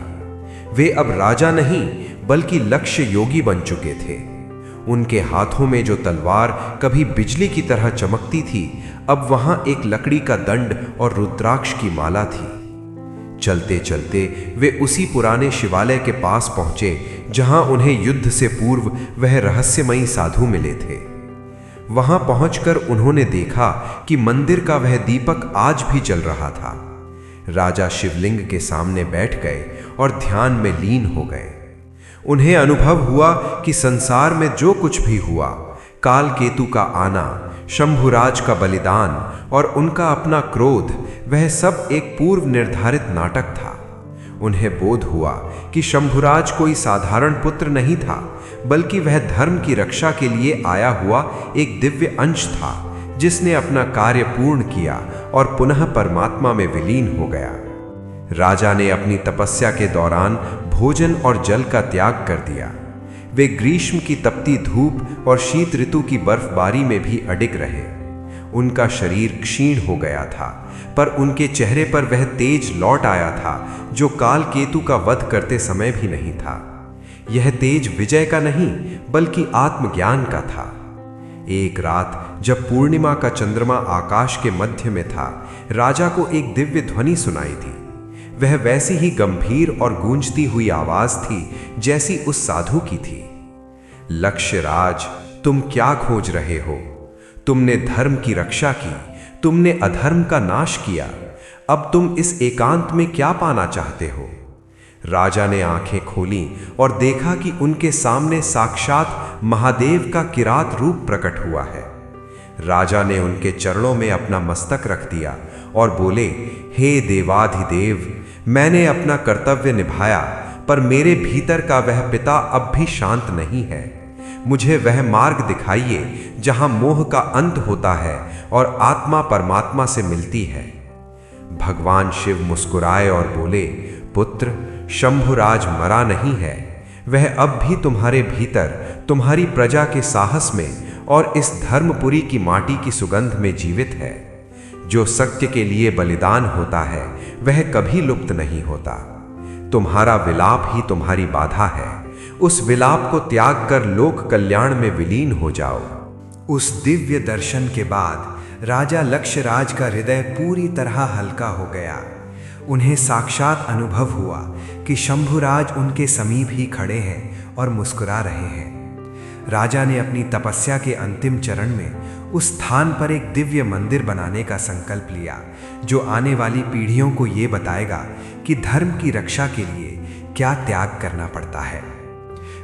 वे अब राजा नहीं बल्कि लक्ष्य योगी बन चुके थे। उनके हाथों में जो तलवार कभी बिजली की तरह चमकती थी, अब वहां एक लकड़ी का दंड और रुद्राक्ष की माला थी। चलते चलते वे उसी पुराने शिवालय के पास पहुंचे जहां उन्हें युद्ध से पूर्व वह रहस्यमयी साधु मिले थे। वहां पहुंचकर उन्होंने देखा कि मंदिर का वह दीपक आज भी जल रहा था। राजा शिवलिंग के सामने बैठ गए और ध्यान में लीन हो गए। उन्हें अनुभव हुआ कि संसार में जो कुछ भी हुआ, काल केतु का आना, शंभुराज का बलिदान और उनका अपना क्रोध, वह सब एक पूर्व निर्धारित नाटक था। उन्हें बोध हुआ कि शंभुराज कोई साधारण पुत्र नहीं था, बल्कि वह धर्म की रक्षा के लिए आया हुआ एक दिव्य अंश था, जिसने अपना कार्य पूर्ण किया और पुनः परमात्मा में विलीन हो गया। राजा ने अपनी तपस्या के दौरान भोजन और जल का त्याग कर दिया। वे ग्रीष्म की तपती धूप और शीत ऋतु की बर्फबारी में भी अडिग रहे। उनका शरीर क्षीण हो गया था, पर उनके चेहरे पर वह तेज लौट आया था जो काल केतु का वध करते समय भी नहीं था। यह तेज विजय का नहीं, बल्कि आत्मज्ञान का था। एक रात जब पूर्णिमा का चंद्रमा आकाश के मध्य में था, राजा को एक दिव्य ध्वनि सुनाई दी। वह वैसी ही गंभीर और गूंजती हुई आवाज थी जैसी उस साधु की थी। लक्ष्यराज, तुम क्या खोज रहे हो? तुमने धर्म की रक्षा की, तुमने अधर्म का नाश किया। अब तुम इस एकांत में क्या पाना चाहते हो? राजा ने आंखें खोलीं और देखा कि उनके सामने साक्षात महादेव का किरात रूप प्रकट हुआ है। राजा ने उनके चरणों में अपना मस्तक रख दिया और बोले, हे देवाधिदेव, मैंने अपना कर्तव्य निभाया, पर मेरे भीतर का वह पिता अब भी शांत नहीं है। मुझे वह मार्ग दिखाइए जहां मोह का अंत होता है और आत्मा परमात्मा से मिलती है। भगवान शिव मुस्कुराए और बोले, पुत्र, शंभुराज मरा नहीं है। वह अब भी तुम्हारे भीतर, तुम्हारी प्रजा के साहस में और इस धर्मपुरी की माटी की सुगंध में जीवित है। जो सत्य के लिए बलिदान होता है, वह कभी लुप्त नहीं होता। तुम्हारा विलाप ही तुम्हारी बाधा है। उस विलाप को त्याग कर लोक कल्याण में विलीन हो जाओ। उस दिव्य दर्शन के बाद राजा लक्ष्यराज का हृदय पूरी तरह हल्का हो गया। उन्हें साक्षात अनुभव हुआ कि शंभुराज उनके समीप ही खड़े हैं और मुस्कुरा रहे हैं। राजा ने अपनी तपस्या के अंतिम चरण में उस स्थान पर एक दिव्य मंदिर बनाने का संकल्प लिया, जो आने वाली पीढ़ियों को ये बताएगा कि धर्म की रक्षा के लिए क्या त्याग करना पड़ता है।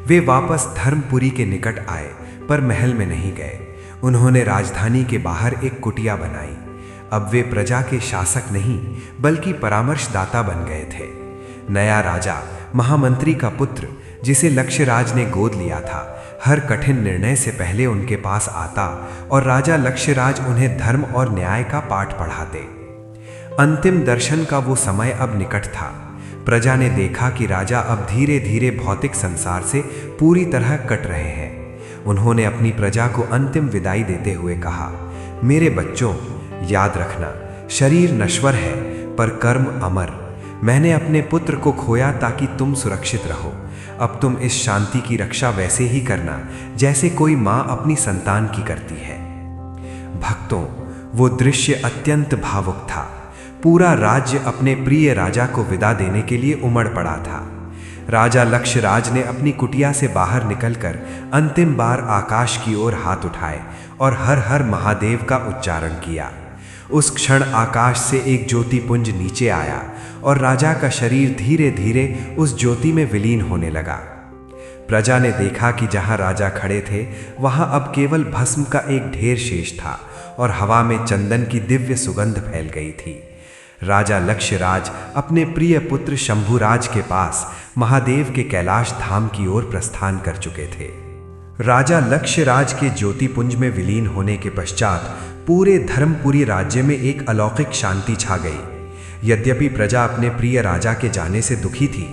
वे वापस धर्मपुरी के निकट आए, पर महल में नहीं गए। उन्होंने राजधानी के बाहर एक कुटिया बनाई। अब वे प्रजा के शासक नहीं, बल्कि परामर्शदाता बन गए थे। नया राजा, महामंत्री का पुत्र, जिसे लक्ष्यराज ने गोद लिया था, हर कठिन निर्णय से पहले उनके पास आता और राजा लक्ष्यराज उन्हें धर्म और न्याय का पाठ पढ़ाते। अंतिम दर्शन का वो समय अब निकट था। प्रजा ने देखा कि राजा अब धीरे धीरे भौतिक संसार से पूरी तरह कट रहे हैं। उन्होंने अपनी प्रजा को अंतिम विदाई देते हुए कहा, मेरे बच्चों, याद रखना, शरीर नश्वर है पर कर्म अमर। मैंने अपने पुत्र को खोया ताकि तुम सुरक्षित रहो। अब तुम इस शांति की रक्षा वैसे ही करना जैसे कोई माँ अपनी संतान की करती है। भक्तों, वो दृश्य अत्यंत भावुक था। पूरा राज्य अपने प्रिय राजा को विदा देने के लिए उमड़ पड़ा था। राजा लक्ष्यराज ने अपनी कुटिया से बाहर निकलकर अंतिम बार आकाश की ओर हाथ उठाए और हर हर महादेव का उच्चारण किया। उस क्षण आकाश से एक ज्योतिपुंज नीचे आया और राजा का शरीर धीरे धीरे उस ज्योति में विलीन होने लगा। प्रजा ने देखा कि जहां राजा खड़े थे, वहां अब केवल भस्म का एक ढेर शेष था और हवा में चंदन की दिव्य सुगंध फैल गई थी। राजा लक्ष्यराज अपने प्रिय पुत्र शंभुराज के पास महादेव के कैलाश धाम की ओर प्रस्थान कर चुके थे। राजा लक्ष्यराज के ज्योतिपुंज में विलीन होने के पश्चात पूरे धर्मपुरी राज्य में एक अलौकिक शांति छा गई। यद्यपि प्रजा अपने प्रिय राजा के जाने से दुखी थी,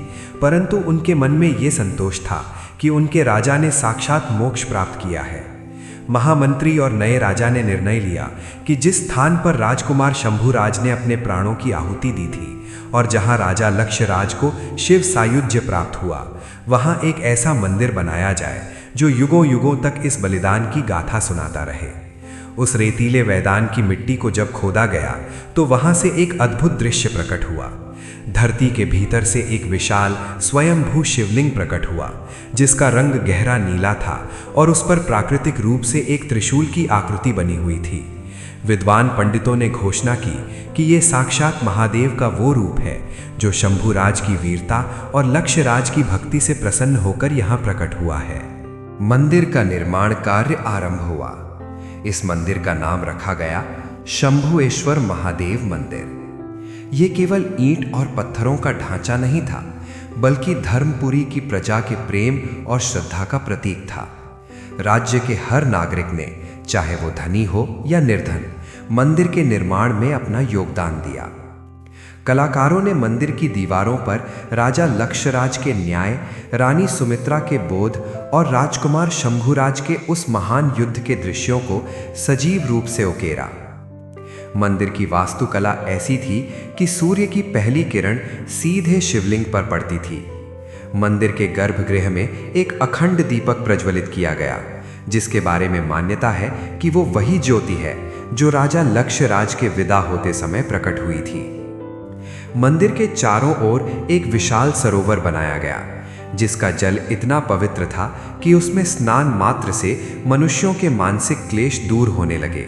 परंतु उनके मन में ये संतोष था कि उनके राजा ने साक्षात मोक्ष प्राप्त किया है। महामंत्री और नए राजा ने निर्णय लिया कि जिस स्थान पर राजकुमार शंभुराज ने अपने प्राणों की आहुति दी थी और जहां राजा लक्ष्यराज को शिव सायुज्य प्राप्त हुआ, वहां एक ऐसा मंदिर बनाया जाए जो युगों युगों तक इस बलिदान की गाथा सुनाता रहे। उस रेतीले मैदान की मिट्टी को जब खोदा गया तो वहां से एक अद्भुत दृश्य प्रकट हुआ। धरती के भीतर से एक विशाल स्वयंभू शिवलिंग प्रकट हुआ, जिसका रंग गहरा नीला था और उस पर प्राकृतिक रूप से एक त्रिशूल की आकृति बनी हुई थी। विद्वान पंडितों ने घोषणा की कि ये साक्षात महादेव का वो रूप है जो शंभुराज की वीरता और लक्ष्यराज की भक्ति से प्रसन्न होकर यहाँ प्रकट हुआ है। मंदिर का निर्माण कार्य आरंभ हुआ। इस मंदिर का नाम रखा गया शंभुएश्वर महादेव मंदिर। ये केवल ईंट और पत्थरों का ढांचा नहीं था, बल्कि धर्मपुरी की प्रजा के प्रेम और श्रद्धा का प्रतीक था। राज्य के हर नागरिक ने, चाहे वो धनी हो या निर्धन, मंदिर के निर्माण में अपना योगदान दिया। कलाकारों ने मंदिर की दीवारों पर राजा लक्षराज के न्याय, रानी सुमित्रा के बोध और राजकुमार शंभुराज के उस महान युद्ध के दृश्यों को सजीव रूप से उकेरा। मंदिर की वास्तुकला ऐसी थी कि सूर्य की पहली किरण सीधे शिवलिंग पर पड़ती थी। मंदिर के गर्भगृह में एक अखंड दीपक प्रज्वलित किया गया, जिसके बारे में मान्यता है कि वो वही ज्योति है जो राजा लक्षराज के विदा होते समय प्रकट हुई थी। मंदिर के चारों ओर एक विशाल सरोवर बनाया गया, जिसका जल इतना पवित्र था कि उसमें स्नान मात्र से मनुष्यों के मानसिक क्लेश दूर होने लगे।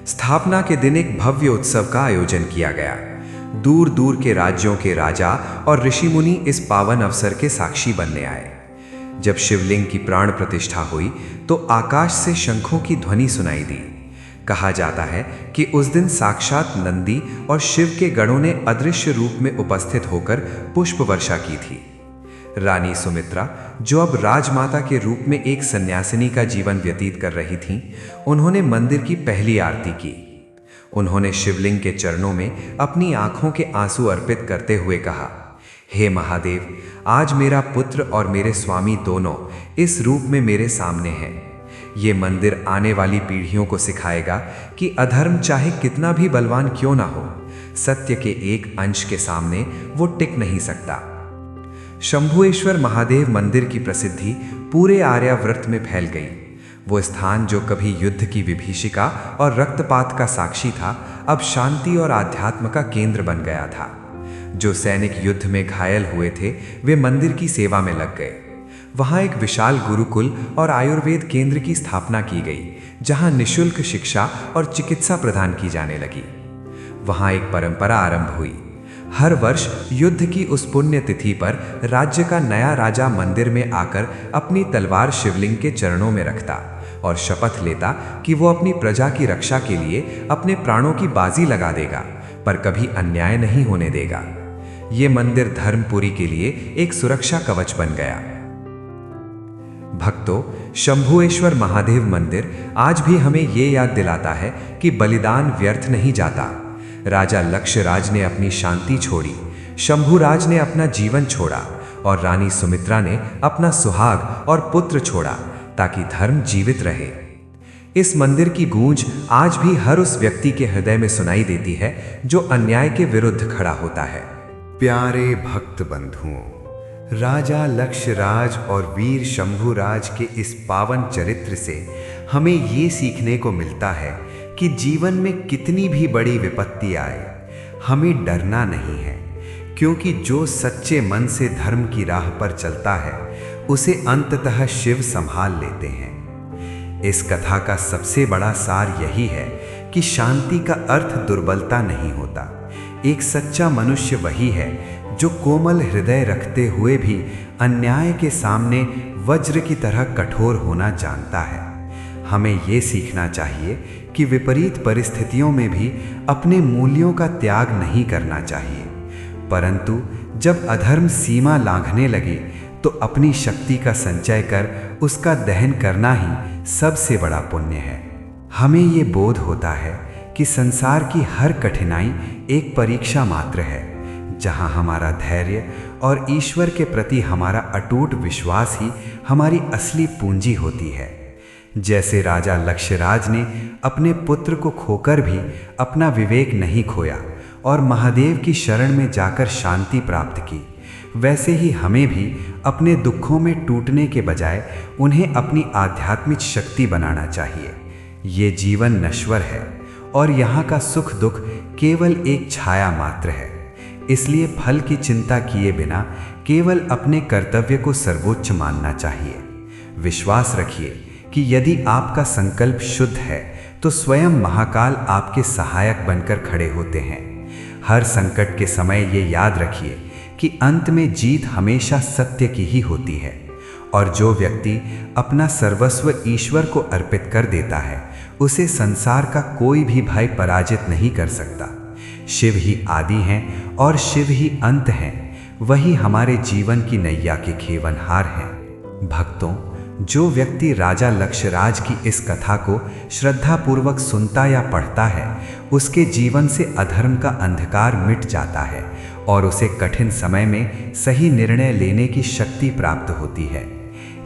स्थापना के दिन एक भव्य उत्सव का आयोजन किया गया। दूर दूर के राज्यों के राजा और ऋषि मुनि इस पावन अवसर के साक्षी बनने आए। जब शिवलिंग की प्राण प्रतिष्ठा हुई तो आकाश से शंखों की ध्वनि सुनाई दी। कहा जाता है कि उस दिन साक्षात नंदी और शिव के गणों ने अदृश्य रूप में उपस्थित होकर पुष्प वर्षा की थी। रानी सुमित्रा, जो अब राजमाता के रूप में एक सन्यासिनी का जीवन व्यतीत कर रही थीं, उन्होंने मंदिर की पहली आरती की। उन्होंने शिवलिंग के चरणों में अपनी आंखों के आंसू अर्पित करते हुए कहा, हे महादेव, आज मेरा पुत्र और मेरे स्वामी दोनों इस रूप में मेरे सामने हैं। ये मंदिर आने वाली पीढ़ियों को सिखाएगा कि अधर्म चाहे कितना भी बलवान क्यों ना हो, सत्य के एक अंश के सामने वो टिक नहीं सकता। शंभुएश्वर महादेव मंदिर की प्रसिद्धि पूरे आर्यावर्त में फैल गई। वो स्थान जो कभी युद्ध की विभीषिका और रक्तपात का साक्षी था, अब शांति और आध्यात्म का केंद्र बन गया था। जो सैनिक युद्ध में घायल हुए थे, वे मंदिर की सेवा में लग गए। वहाँ एक विशाल गुरुकुल और आयुर्वेद केंद्र की स्थापना की गई, जहाँ निःशुल्क शिक्षा और चिकित्सा प्रदान की जाने लगी। वहाँ एक परंपरा आरंभ हुई। हर वर्ष युद्ध की उस पुण्य तिथि पर राज्य का नया राजा मंदिर में आकर अपनी तलवार शिवलिंग के चरणों में रखता और शपथ लेता कि वो अपनी प्रजा की रक्षा के लिए अपने प्राणों की बाजी लगा देगा, पर कभी अन्याय नहीं होने देगा। ये मंदिर धर्मपुरी के लिए एक सुरक्षा कवच बन गया। भक्तों, शंभुएश्वर महादेव मंदिर आज भी हमें ये याद दिलाता है कि बलिदान व्यर्थ नहीं जाता। राजा लक्षराज ने अपनी शांति छोड़ी, शंभुराज ने अपना जीवन छोड़ा और रानी सुमित्रा ने अपना सुहाग और पुत्र छोड़ा, ताकि धर्म जीवित रहे। इस मंदिर की गूंज आज भी हर उस व्यक्ति के हृदय में सुनाई देती है जो अन्याय के विरुद्ध खड़ा होता है। प्यारे भक्त बंधुओं, राजा लक्षराज और वीर शंभुराज के इस पावन चरित्र से हमें ये सीखने को मिलता है कि जीवन में कितनी भी बड़ी विपत्ति आए, हमें डरना नहीं है, क्योंकि जो सच्चे मन से धर्म की राह पर चलता है, उसे अंततः शिव संभाल लेते हैं। इस कथा का सबसे बड़ा सार यही है कि शांति का अर्थ दुर्बलता नहीं होता। एक सच्चा मनुष्य वही है जो कोमल हृदय रखते हुए भी अन्याय के सामने वज्र की तरह कठोर होना जानता है। हमें ये सीखना चाहिए कि विपरीत परिस्थितियों में भी अपने मूल्यों का त्याग नहीं करना चाहिए, परंतु जब अधर्म सीमा लांघने लगे तो अपनी शक्ति का संचय कर उसका दहन करना ही सबसे बड़ा पुण्य है। हमें ये बोध होता है कि संसार की हर कठिनाई एक परीक्षा मात्र है, जहाँ हमारा धैर्य और ईश्वर के प्रति हमारा अटूट विश्वास ही हमारी असली पूंजी होती है। जैसे राजा लक्षराज ने अपने पुत्र को खोकर भी अपना विवेक नहीं खोया और महादेव की शरण में जाकर शांति प्राप्त की, वैसे ही हमें भी अपने दुखों में टूटने के बजाय उन्हें अपनी आध्यात्मिक शक्ति बनाना चाहिए। ये जीवन नश्वर है और यहाँ का सुख दुख केवल एक छाया मात्र है। इसलिए फल की चिंता किए बिना केवल अपने कर्तव्य को सर्वोच्च मानना चाहिए। विश्वास रखिए कि यदि आपका संकल्प शुद्ध है तो स्वयं महाकाल आपके सहायक बनकर खड़े होते हैं। हर संकट के समय ये याद रखिए कि अंत में जीत हमेशा सत्य की ही होती है और जो व्यक्ति अपना सर्वस्व ईश्वर को अर्पित कर देता है उसे संसार का कोई भी भय पराजित नहीं कर सकता। शिव ही आदि हैं और शिव ही अंत हैं, वही हमारे जीवन की नैया के खेवनहार हैं। भक्तों, जो व्यक्ति राजा लक्षराज की इस कथा को श्रद्धापूर्वक सुनता या पढ़ता है उसके जीवन से अधर्म का अंधकार मिट जाता है और उसे कठिन समय में सही निर्णय लेने की शक्ति प्राप्त होती है।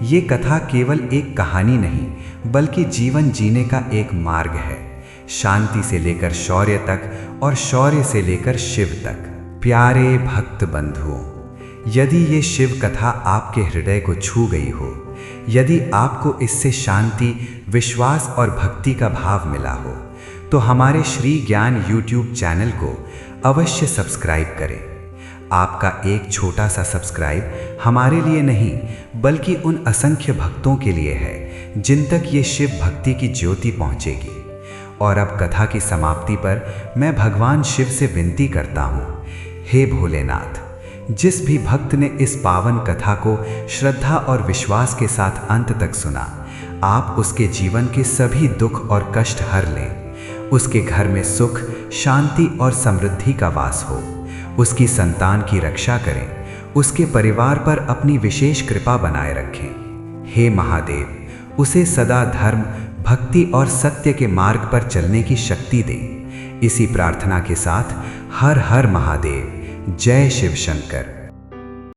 ये कथा केवल एक कहानी नहीं बल्कि जीवन जीने का एक मार्ग है, शांति से लेकर शौर्य तक और शौर्य से लेकर शिव तक। प्यारे भक्त बंधुओं, यदि ये शिव कथा आपके हृदय को छू गई हो, यदि आपको इससे शांति, विश्वास और भक्ति का भाव मिला हो, तो हमारे श्री ज्ञान YouTube चैनल को अवश्य सब्सक्राइब करें। आपका एक छोटा सा सब्सक्राइब हमारे लिए नहीं बल्कि उन असंख्य भक्तों के लिए है जिन तक ये शिव भक्ति की ज्योति पहुंचेगी। और अब कथा की समाप्ति पर मैं भगवान शिव से विनती करता हूँ, हे भोलेनाथ, जिस भी भक्त ने इस पावन कथा को श्रद्धा और विश्वास के साथ अंत तक सुना, आप उसके जीवन के सभी दुख और कष्ट हर लें। उसके घर में सुख, शांति और समृद्धि का वास हो। उसकी संतान की रक्षा करें। उसके परिवार पर अपनी विशेष कृपा बनाए रखें। हे महादेव, उसे सदा धर्म, भक्ति और सत्य के मार्ग पर चलने की शक्ति दें। इसी प्रार्थना के साथ हर हर महादेव। जय शिव शंकर।